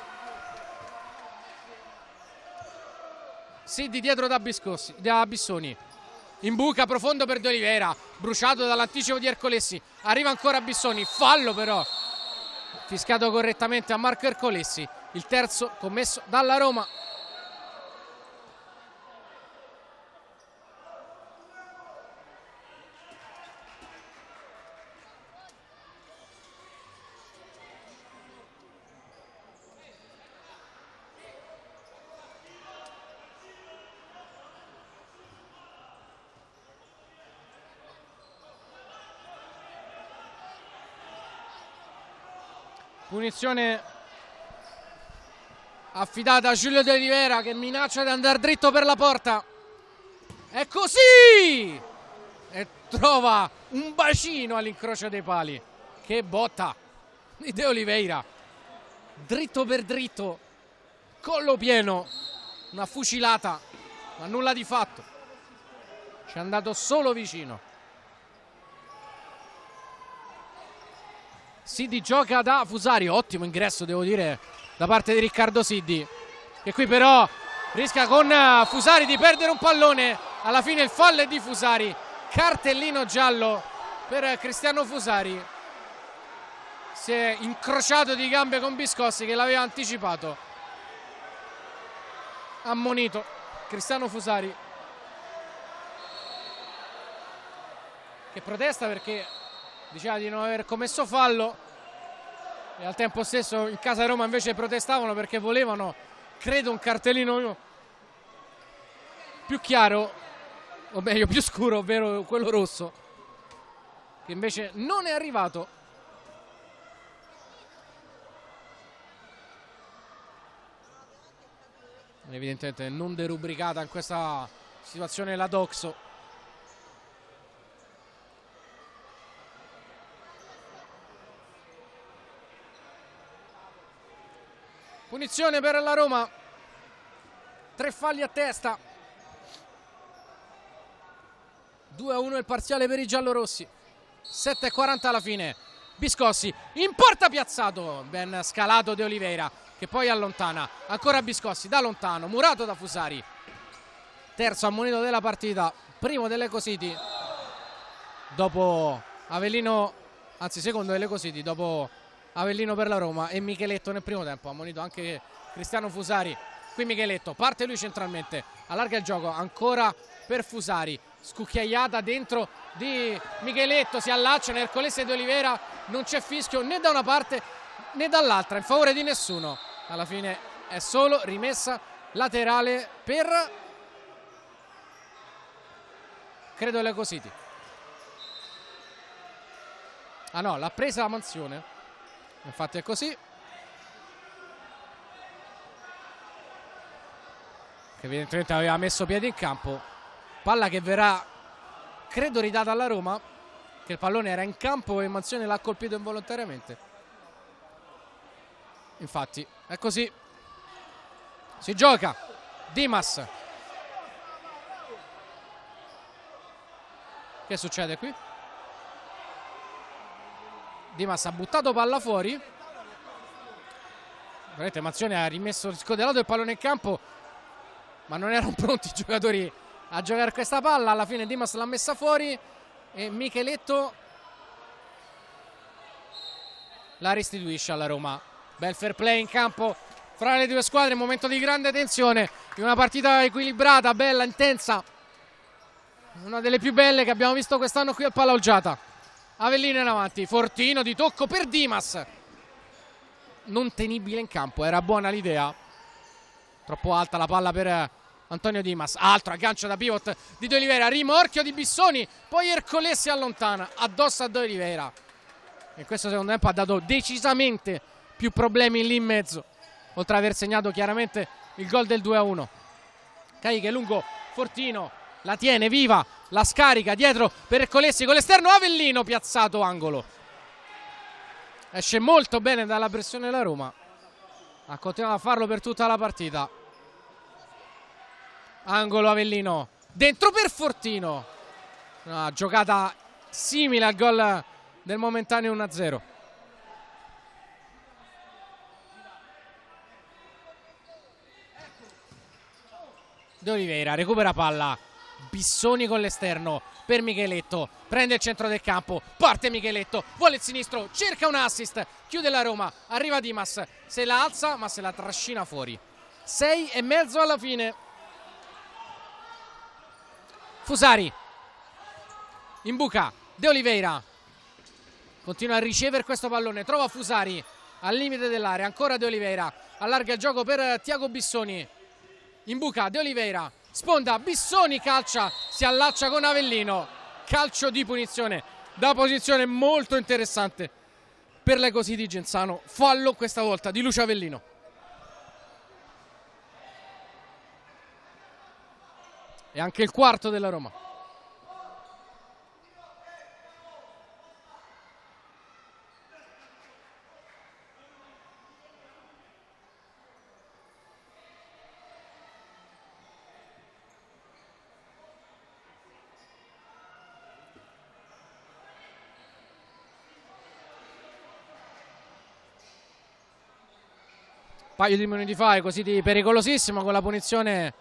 Siddi dietro da Bissoni, in buca profondo per De Oliveira, bruciato dall'anticipo di Ercolesi, arriva ancora Bissoni, fallo però, fischiato correttamente a Marco Ercolesi, il terzo commesso dalla Roma. Punizione affidata a Giulio De Oliveira che minaccia di andare dritto per la porta. È così! E trova un bacino all'incrocio dei pali. Che botta di De Oliveira. Dritto per dritto. Collo pieno. Una fucilata. Ma nulla di fatto. Ci è andato solo vicino. Siddi gioca da Fusari, ottimo ingresso devo dire da parte di Riccardo Siddi, che qui però rischia con Fusari di perdere un pallone. Alla fine il fallo è di Fusari, cartellino giallo per Cristiano Fusari. Si è incrociato di gambe con Biscossi che l'aveva anticipato. Ammonito Cristiano Fusari, che protesta perché diceva di non aver commesso fallo, e al tempo stesso in casa Roma invece protestavano perché volevano, credo, un cartellino più chiaro, o meglio più scuro, ovvero quello rosso, che invece non è arrivato. Evidentemente non derubricata in questa situazione la Doxo. Punizione per la Roma, 3 falli a testa, 2-1 il parziale per i giallorossi, 7:40 alla fine. Biscossi in porta, piazzato, ben scalato De Oliveira che poi allontana, ancora Biscossi da lontano, murato da Fusari. Terzo ammonito della partita, primo dell'Eco City dopo Avellino, anzi secondo dell'Eco City dopo Avellino per la Roma, e Micheletto nel primo tempo, ammonito anche Cristiano Fusari. Qui Micheletto, parte lui centralmente, allarga il gioco ancora per Fusari, scucchiaiata dentro di Micheletto, si allaccia Ercolesi e De Oliveira, non c'è fischio né da una parte né dall'altra in favore di nessuno. Alla fine è solo rimessa laterale per, credo, l'Eco City. Ah no, l'ha presa la Mansione, infatti è così, che evidentemente aveva messo piede in campo. Palla che verrà, credo, ridata alla Roma, che il pallone era in campo e Mansione l'ha colpito involontariamente. Infatti è così, si gioca. Dimas, che succede qui? Dimas ha buttato palla fuori, vedete, Mansione ha rimesso scodellato il pallone in campo, ma non erano pronti i giocatori a giocare questa palla. Alla fine Dimas l'ha messa fuori e Micheletto la restituisce alla Roma. Bel fair play in campo fra le due squadre, momento di grande tensione in una partita equilibrata, bella, intensa, una delle più belle che abbiamo visto quest'anno qui al Palla Olgiata. Avellino in avanti, fortino di tocco per Dimas, non tenibile in campo, era buona l'idea, troppo alta la palla per Antonio Dimas. Altro aggancio da pivot di De Oliveira, rimorchio di Bissoni, poi Ercolesi si allontana addosso a De Oliveira. In questo secondo tempo ha dato decisamente più problemi lì in mezzo, oltre ad aver segnato chiaramente il gol del 2-1. Caiche lungo, Fortino la tiene viva, la scarica dietro per Ercolesi con l'esterno, Avellino piazzato, angolo. Esce molto bene dalla pressione la Roma, ha continuato a farlo per tutta la partita. Angolo, Avellino dentro per Fortino, una giocata simile al gol del momentaneo 1-0. De Oliveira recupera palla, Bissoni con l'esterno per Micheletto, prende il centro del campo, parte Micheletto, vuole il sinistro, cerca un assist, chiude la Roma, arriva Dimas, se la alza ma se la trascina fuori. 6,5 alla fine. Fusari in buca, De Oliveira continua a ricevere questo pallone, trova Fusari al limite dell'area, ancora De Oliveira, allarga il gioco per Tiago Bissoni, in buca De Oliveira, sponda Bissoni, calcia, si allaccia con Avellino, calcio di punizione da posizione molto interessante per l'Eco City Genzano, fallo questa volta di Lucio Avellino. E anche il quarto della Roma. Paio di minuti fa Eco City pericolosissimo con la punizione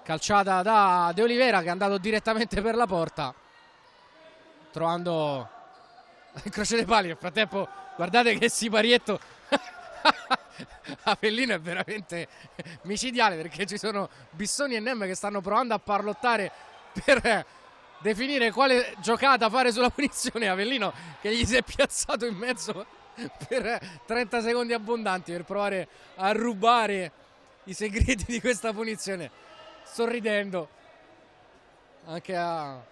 calciata da De Oliveira che è andato direttamente per la porta. trovando il croce dei pali. Nel frattempo guardate che siparietto Avellino è veramente micidiale, perché ci sono Bissoni e Nem che stanno provando a parlottare per definire quale giocata fare sulla punizione. Avellino che gli si è piazzato in mezzo per 30 secondi abbondanti per provare a rubare i segreti di questa punizione, sorridendo, anche a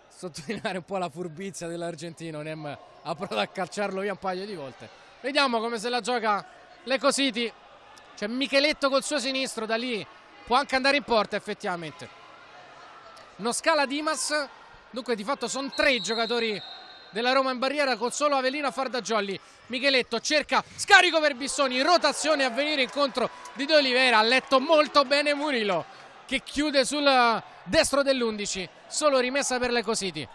sottolineare un po' la furbizia dell'argentino. Nem ha provato a calciarlo via un paio di volte. Vediamo come se la gioca Lecco City. C'è Micheletto col suo sinistro, da lì può anche andare in porta effettivamente. Non scala Dimas, dunque di fatto sono 3 i giocatori della Roma in barriera, con solo Avellino a far da jolly. Micheletto cerca scarico per Bissoni, rotazione a venire incontro di De Oliveira. Ha letto molto bene Murillo, che chiude sul destro dell'11. Solo rimessa per Lecco City.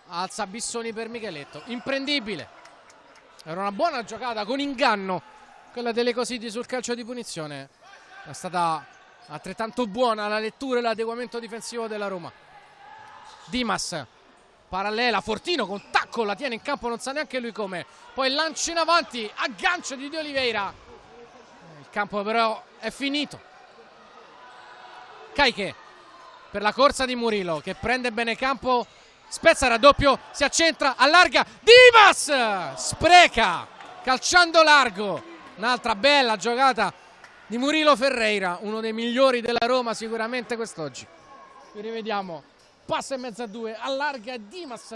Alza Bissoni per Micheletto, imprendibile. Era una buona giocata con inganno quella dell'Lecco City sul calcio di punizione. È stata altrettanto buona la lettura e l'adeguamento difensivo della Roma. Dimas parallela, Fortino con tacco, la tiene in campo, non sa neanche lui come. Poi lancio in avanti, aggancio di De Oliveira. Il campo però è finito. Caiche per la corsa di Murillo, che prende bene campo, spezza il raddoppio, si accentra, allarga, Dimas spreca calciando largo. Un'altra bella giocata di Murilo Ferreira, uno dei migliori della Roma sicuramente quest'oggi. Qui rivediamo, passa in mezzo a 2, allarga Dimas,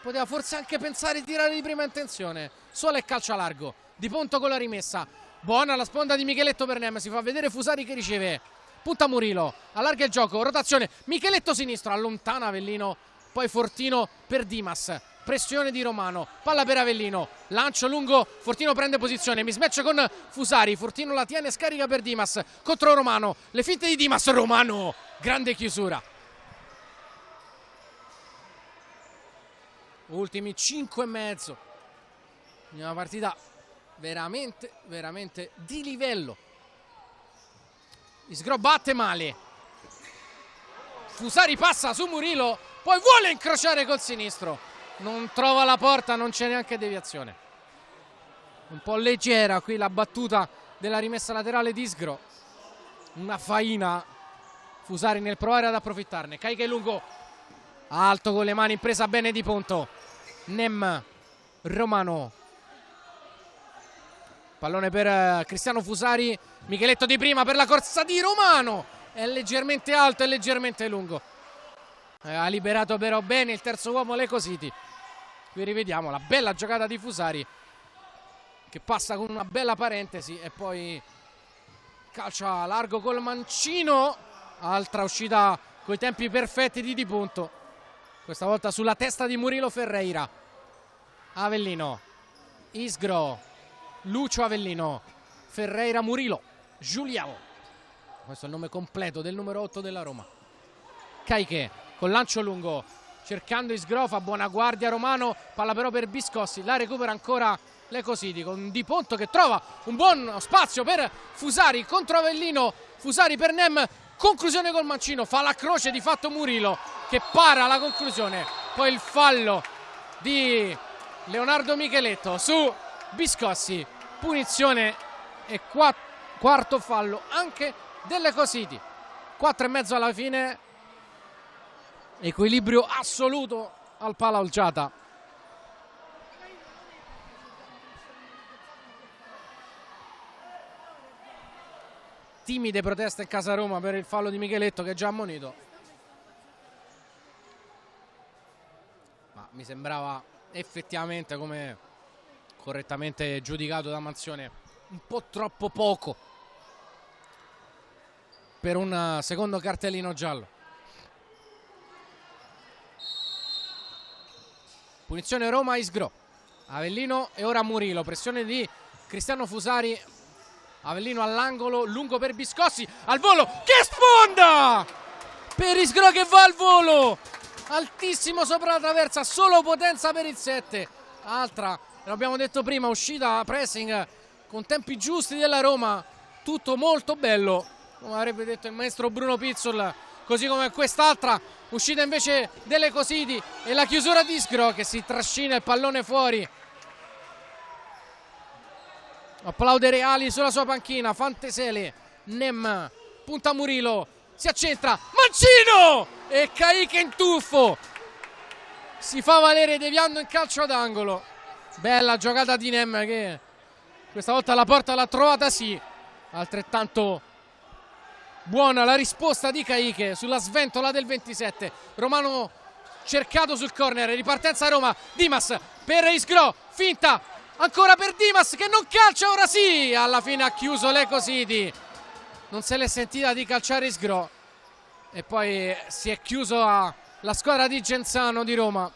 poteva forse anche pensare di tirare di prima intenzione, solo e calcia largo. Di Ponto con la rimessa, buona la sponda di Micheletto per Nem, si fa vedere Fusari che riceve, punta Murillo, allarga il gioco, rotazione, Micheletto sinistro, allontana Avellino, poi Fortino per Dimas, pressione di Romano, palla per Avellino, lancio lungo, Fortino prende posizione, mismatch con Fusari, Fortino la tiene, scarica per Dimas, contro Romano, le finte di Dimas, Romano, grande chiusura. Ultimi 5 e mezzo, una partita veramente, veramente di livello. Isgro batte male, Fusari passa su Murillo, poi vuole incrociare col sinistro, non trova la porta, non c'è neanche deviazione. Un po' leggera qui la battuta della rimessa laterale di Isgro, una faina Fusari nel provare ad approfittarne. Caica lungo, alto con le mani, presa bene di Ponto, Nem, Romano, pallone per Cristiano Fusari, Micheletto di prima per la corsa di Romano, è leggermente alto e leggermente lungo, ha liberato però bene il terzo uomo Lecco City. Qui rivediamo la bella giocata di Fusari, che passa con una bella parentesi e poi calcia largo col mancino, altra uscita coi tempi perfetti di Ponto, questa volta sulla testa di Murilo Ferreira. Avellino, Isgro, Lucio Avellino, Ferreira, Murillo, Giuliano, questo è il nome completo del numero 8 della Roma. Caiche con lancio lungo, cercando Isgro, fa buona guardia Romano, palla però per Biscossi, la recupera ancora Lecco City con Di Ponto che trova un buon spazio per Fusari contro Avellino, Fusari per Nem, conclusione col mancino, fa la croce di fatto Murillo che para la conclusione, poi il fallo di Leonardo Micheletto su Biscossi, punizione e quarto fallo anche del Lecco City. 4,5 alla fine, equilibrio assoluto al Pala Olgiata. Timide proteste in casa Roma per il fallo di Micheletto che è già ammonito, ma mi sembrava effettivamente, come correttamente giudicato da Manzione, un po' troppo poco per un secondo cartellino giallo. Punizione Roma, Isgro, Avellino e ora Murillo, pressione di Cristiano Fusari, Avellino all'angolo, lungo per Biscossi, al volo, che sponda per Isgro che va al volo, altissimo sopra la traversa, solo potenza per il 7. Altra, l'abbiamo detto prima, uscita pressing con tempi giusti della Roma, tutto molto bello, come avrebbe detto il maestro Bruno Pizzol, così come quest'altra uscita invece delle Cositi e la chiusura di Sgro che si trascina il pallone fuori. Applaude Reali sulla sua panchina. Fantesele, Nem, punta Murillo, si accentra, Mancino e Caicche in tuffo, si fa valere deviando in calcio d'angolo. Bella giocata di Nem che questa volta la porta l'ha trovata, sì. Altrettanto buona la risposta di Caicche sulla sventola del 27. Romano cercato sul corner, ripartenza Roma, Dimas per Isgro, finta ancora per Dimas che non calcia, ora sì, alla fine ha chiuso le Cositi, non se l'è sentita di calciare Isgro e poi si è chiuso la squadra di Genzano di Roma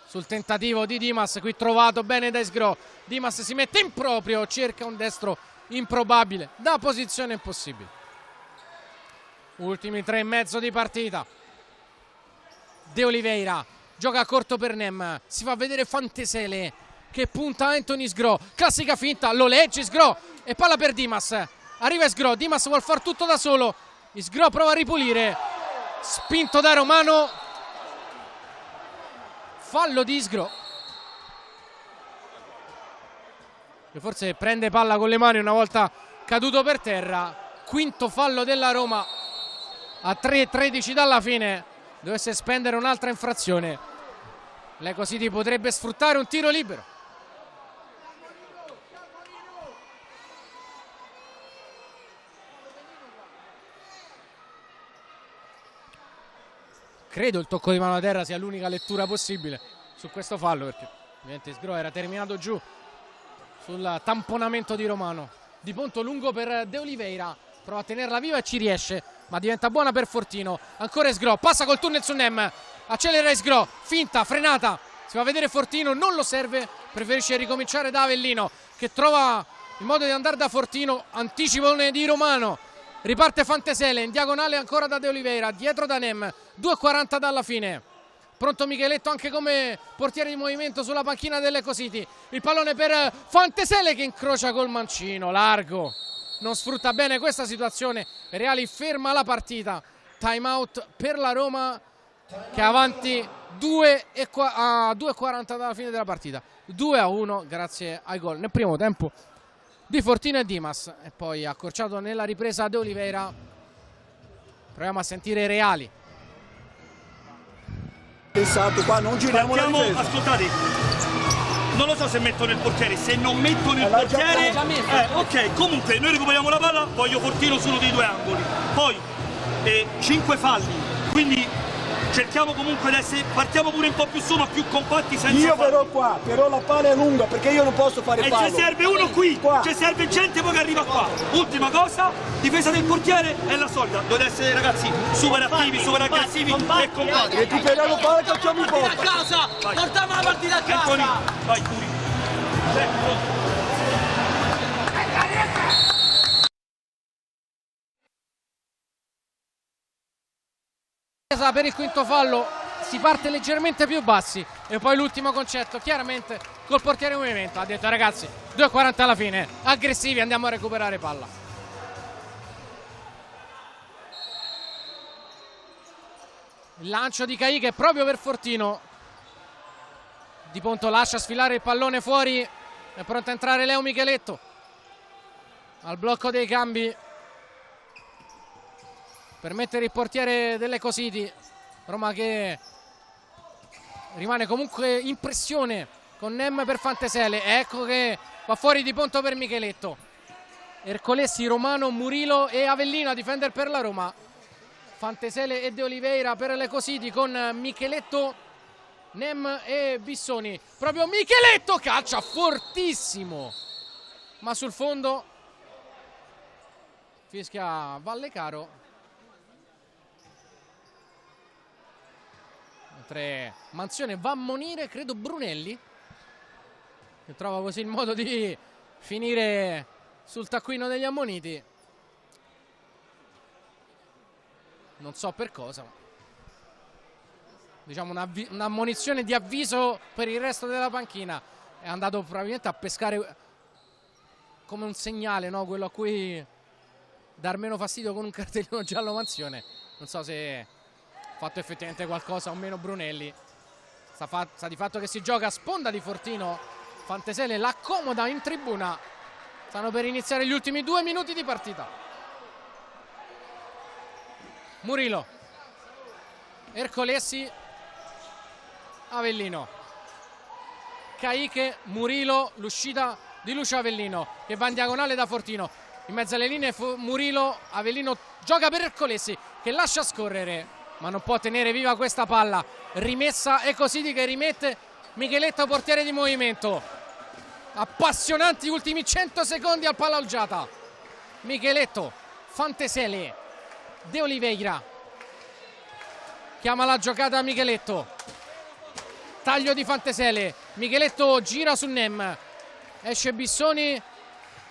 sul tentativo di Dimas, qui trovato bene da Isgro. Dimas si mette in proprio, cerca un destro improbabile da posizione impossibile. Ultimi 3,5 di partita. De Oliveira gioca a corto per Nem, si fa vedere Fantesele che punta Anthony Sgro, classica finta, lo legge Sgro e palla per Dimas, arriva Sgro, Dimas vuol far tutto da solo, Sgro prova a ripulire, spinto da Romano, fallo di Sgro che forse prende palla con le mani una volta caduto per terra. Quinto fallo della Roma a 3:13 dalla fine, dovesse spendere un'altra infrazione. Le Cositi potrebbe sfruttare un tiro libero. Credo il tocco di mano a terra sia l'unica lettura possibile su questo fallo, perché ovviamente Sgro era terminato giù sul tamponamento di Romano. Di punto lungo per De Oliveira, prova a tenerla viva e ci riesce, ma diventa buona per Fortino. Ancora Sgro, passa col tunnel su Nem, accelera Sgro, finta, frenata, si va a vedere Fortino, non lo serve, preferisce ricominciare da Avellino che trova il modo di andare da Fortino, anticipone di Romano. Riparte Fantesele, in diagonale ancora da De Oliveira, dietro da Nem, 2:40 dalla fine. Pronto Micheletto anche come portiere di movimento sulla panchina delle Cositi. Il pallone per Fantesele che incrocia col mancino, largo. Non sfrutta bene questa situazione, Reali ferma la partita. Time out per la Roma che è avanti 2:40 dalla fine della partita. 2-1 grazie ai gol nel primo tempo di Fortino e Dimas e poi accorciato nella ripresa De Oliveira. Proviamo a sentire Reali. Pensato qua, non giriamo la difesa. Ascoltate, non lo so se mettono il portiere, se non mettono il portiere ok, comunque noi recuperiamo la palla, voglio Fortino su uno dei due angoli, poi 5 falli, quindi cerchiamo comunque di essere, partiamo pure un po' più su ma più compatti senza io falli. però qua, però la palla è lunga perché io non posso fare e fallo. ci serve uno qui, ci serve gente poi che arriva qua. Ultima cosa, difesa del portiere è la solita, dovete essere ragazzi super attivi, super aggressivi e compatti. Recuperiamo palla e calciamo in porta. A casa, portiamo la partita a casa. Anthony, vai Turi. Per il quinto fallo si parte leggermente più bassi e poi l'ultimo concetto chiaramente col portiere in movimento, ha detto ragazzi 2:40 alla fine, aggressivi, andiamo a recuperare palla. Il lancio di Caicche proprio per Fortino, Di Ponto lascia sfilare il pallone fuori, è pronto a entrare Leo Micheletto al blocco dei cambi per mettere il portiere delle Cositi. Roma che rimane comunque in pressione con Nem per Fantesele, ecco che va fuori Di Ponto per Micheletto. Ercolessi, Romano, Murillo e Avellino a difendere per la Roma. Fantesele e De Oliveira per le Cositi con Micheletto, Nem e Bissoni. Proprio Micheletto calcia fortissimo, ma sul fondo fischia Vallecaro. Mentre Manzione va a ammonire, credo, Brunelli, che trova così il modo di finire sul taccuino degli ammoniti. Non so per cosa. Diciamo un'ammonizione di avviso per il resto della panchina. È andato probabilmente a pescare come un segnale, no? Quello a cui dar meno fastidio con un cartellino giallo Manzione. Non so se ha fatto effettivamente qualcosa o meno Brunelli. Sta di fatto che si gioca a sponda di Fortino. Fantesele l'accomoda in tribuna. Stanno per iniziare gli ultimi 2 minuti di partita. Murillo, Ercolesi, Avellino, Caiche, Murillo, l'uscita di Lucio Avellino che va in diagonale da Fortino. In mezzo alle linee Murillo, Avellino gioca per Ercolesi che lascia scorrere ma non può tenere viva questa palla. Rimessa Ecosidi che rimette Micheletto, portiere di movimento. Appassionanti ultimi 100 secondi al palla algiata. Micheletto, Fantesele, De Oliveira chiama la giocata a Micheletto. Taglio di Fantesele, Micheletto gira su Nem, esce Bissoni,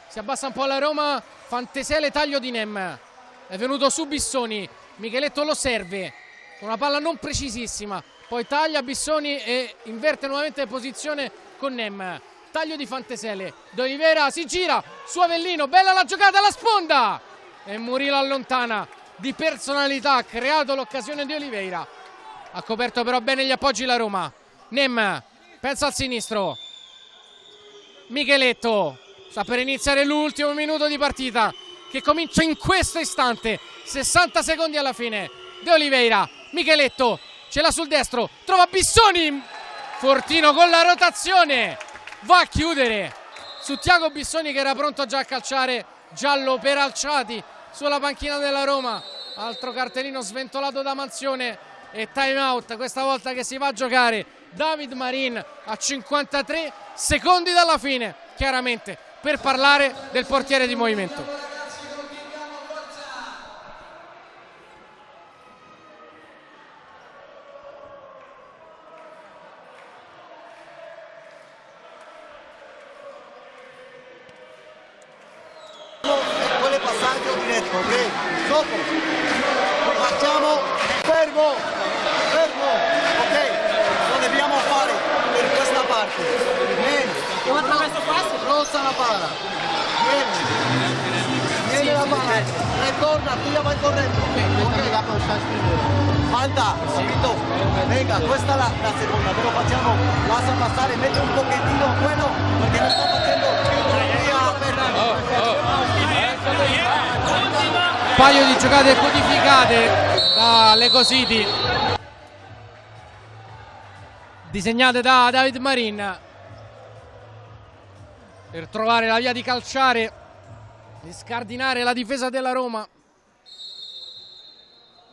si abbassa un po' la Roma. Fantesele, taglio di Nem, è venuto su Bissoni, Micheletto lo serve con una palla non precisissima, poi taglia Bissoni e inverte nuovamente posizione con Nem. Taglio di Fantesele, De Oliveira si gira su Avellino, bella la giocata alla sponda e Murillo allontana. Di personalità ha creato l'occasione di Oliveira, ha coperto però bene gli appoggi la Roma. Nem pensa al sinistro, Micheletto sta per iniziare l'ultimo minuto di partita che comincia in questo istante, 60 secondi alla fine. De Oliveira, Micheletto ce l'ha sul destro, trova Bissoni, Fortino con la rotazione va a chiudere su Tiago Bissoni che era pronto già a calciare. Giallo per Alciati sulla panchina della Roma, altro cartellino sventolato da Manzione e time out questa volta che si va a giocare. David Marin a 53 secondi dalla fine, chiaramente per parlare del portiere di movimento. Quale passaggio diretto, ok? Dopo facciamo fermo, ok? Lo dobbiamo fare per questa parte. Rossa la palla. Viene la palla, ritorna, tu la vai corretto. Falta, capito? Venga, questa è la seconda, però facciamo, lascia passare, mette un pochettino quello, perché lo sta facendo Un paio di giocate codificate dall'Ecosidi, disegnate da David Marin per trovare la via di calciare, di scardinare la difesa della Roma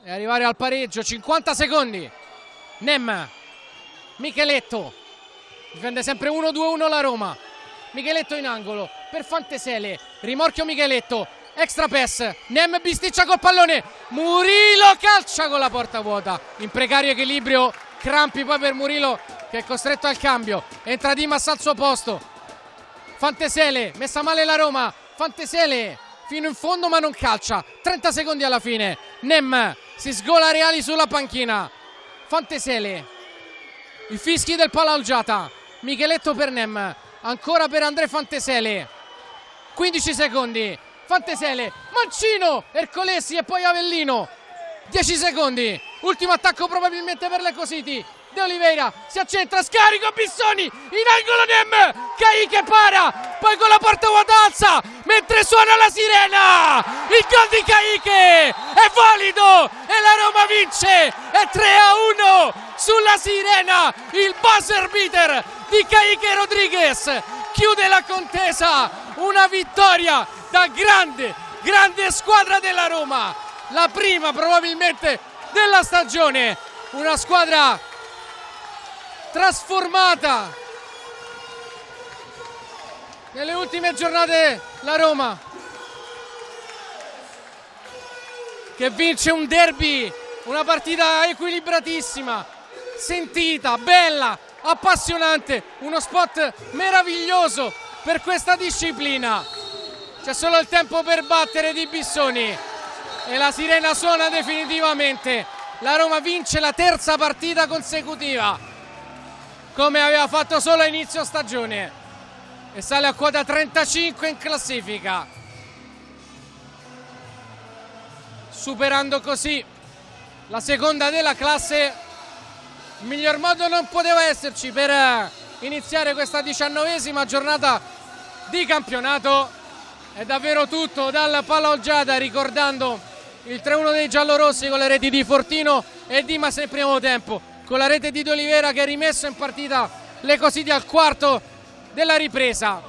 e arrivare al pareggio. 50 secondi. Nem, Micheletto difende sempre 1-2-1 la Roma. Micheletto in angolo per Fantesele, rimorchio Micheletto, extra pass, Nem bisticcia col pallone, Murillo calcia con la porta vuota, in precario equilibrio, crampi poi per Murillo che è costretto al cambio. Entra Dimas al suo posto, Fantesele, messa male la Roma, Fantesele fino in fondo ma non calcia. 30 secondi alla fine, Nem si sgola Reali sulla panchina. Fantesele, i fischi del palla algiata, Micheletto per Nem, ancora per André Fantesele, 15 secondi, Fantesele, mancino, Ercolesi e poi Avellino, 10 secondi, ultimo attacco probabilmente per l'Ecosidi. De Oliveira si accentra, scarico Bissoni, in angolo Nem, Caiche para, poi con la porta vuota alza, mentre suona la sirena, il gol di Caiche è valido e la Roma vince, è 3-1 sulla sirena, il buzzer beater di Caique Rodriguez chiude la contesa, una vittoria da grande squadra della Roma, la prima probabilmente della stagione, una squadra trasformata nelle ultime giornate, la Roma che vince un derby, una partita equilibratissima, sentita, bella, appassionante, uno spot meraviglioso per questa disciplina. C'è solo il tempo per battere di Bissoni e la sirena suona definitivamente. La Roma vince la terza partita consecutiva come aveva fatto solo a inizio stagione e sale a quota 35 in classifica, superando così la seconda della classe. Il miglior modo non poteva esserci per iniziare questa 19ª giornata di campionato. È davvero tutto dal Palaoggiata, ricordando il 3-1 dei giallorossi con le reti di Fortino e Dimas nel primo tempo, con la rete di De Oliveira che ha rimesso in partita le Cositi al quarto della ripresa,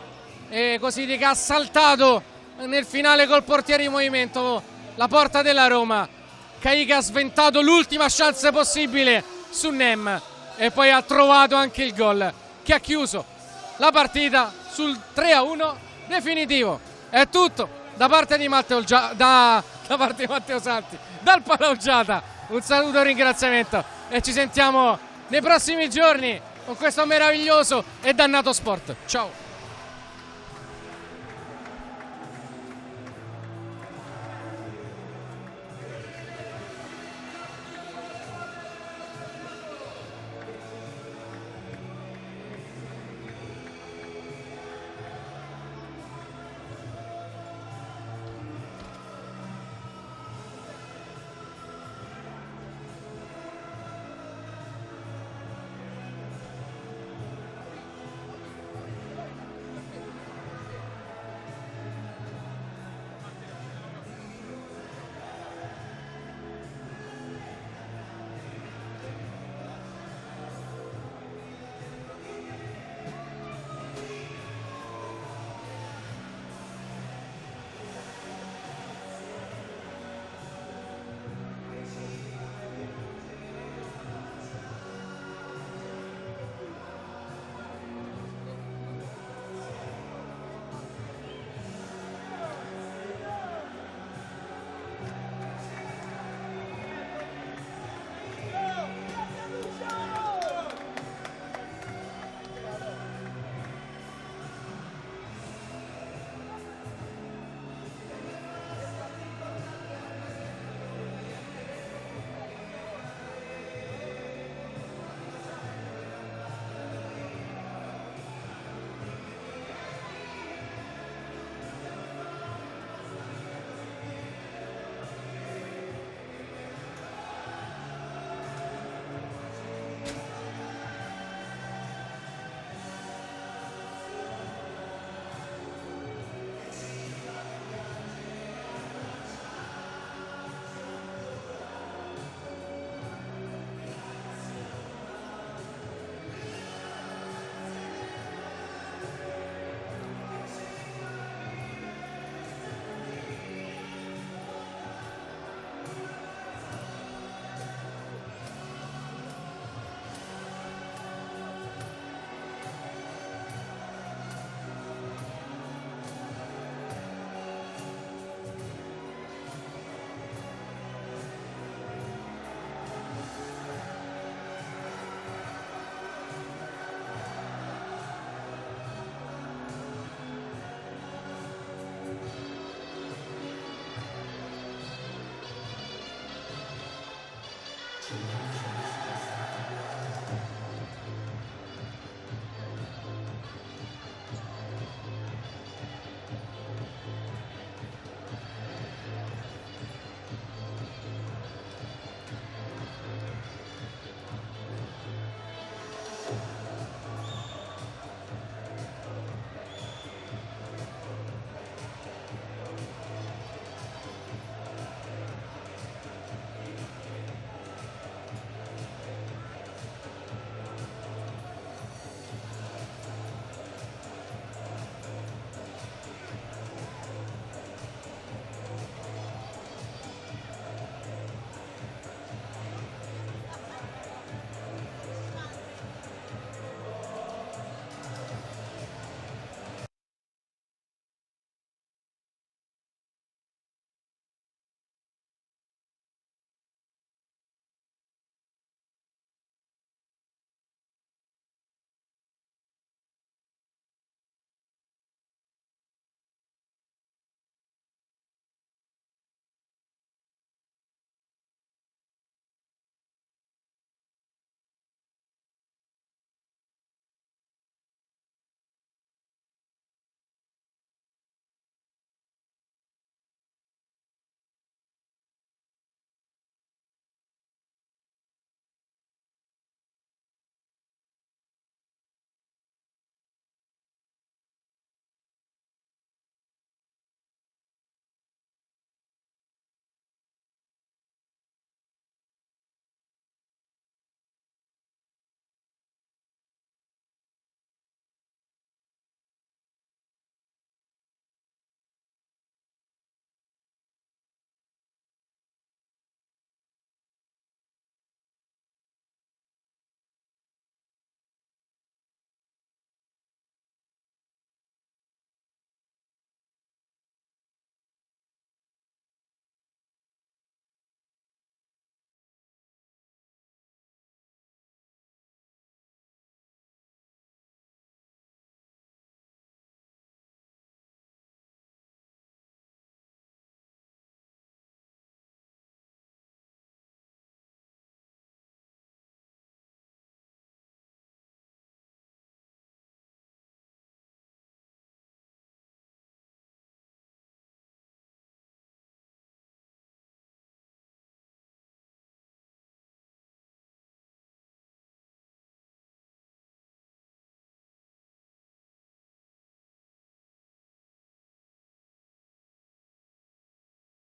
e Cositi che ha saltato nel finale col portiere in movimento la porta della Roma. Caì che ha sventato l'ultima chance possibile su Nem e poi ha trovato anche il gol che ha chiuso la partita sul 3-1 definitivo. È tutto da parte di Matteo Santi, dal Palaoggiata. Un saluto e un ringraziamento e ci sentiamo nei prossimi giorni con questo meraviglioso e dannato sport. Ciao.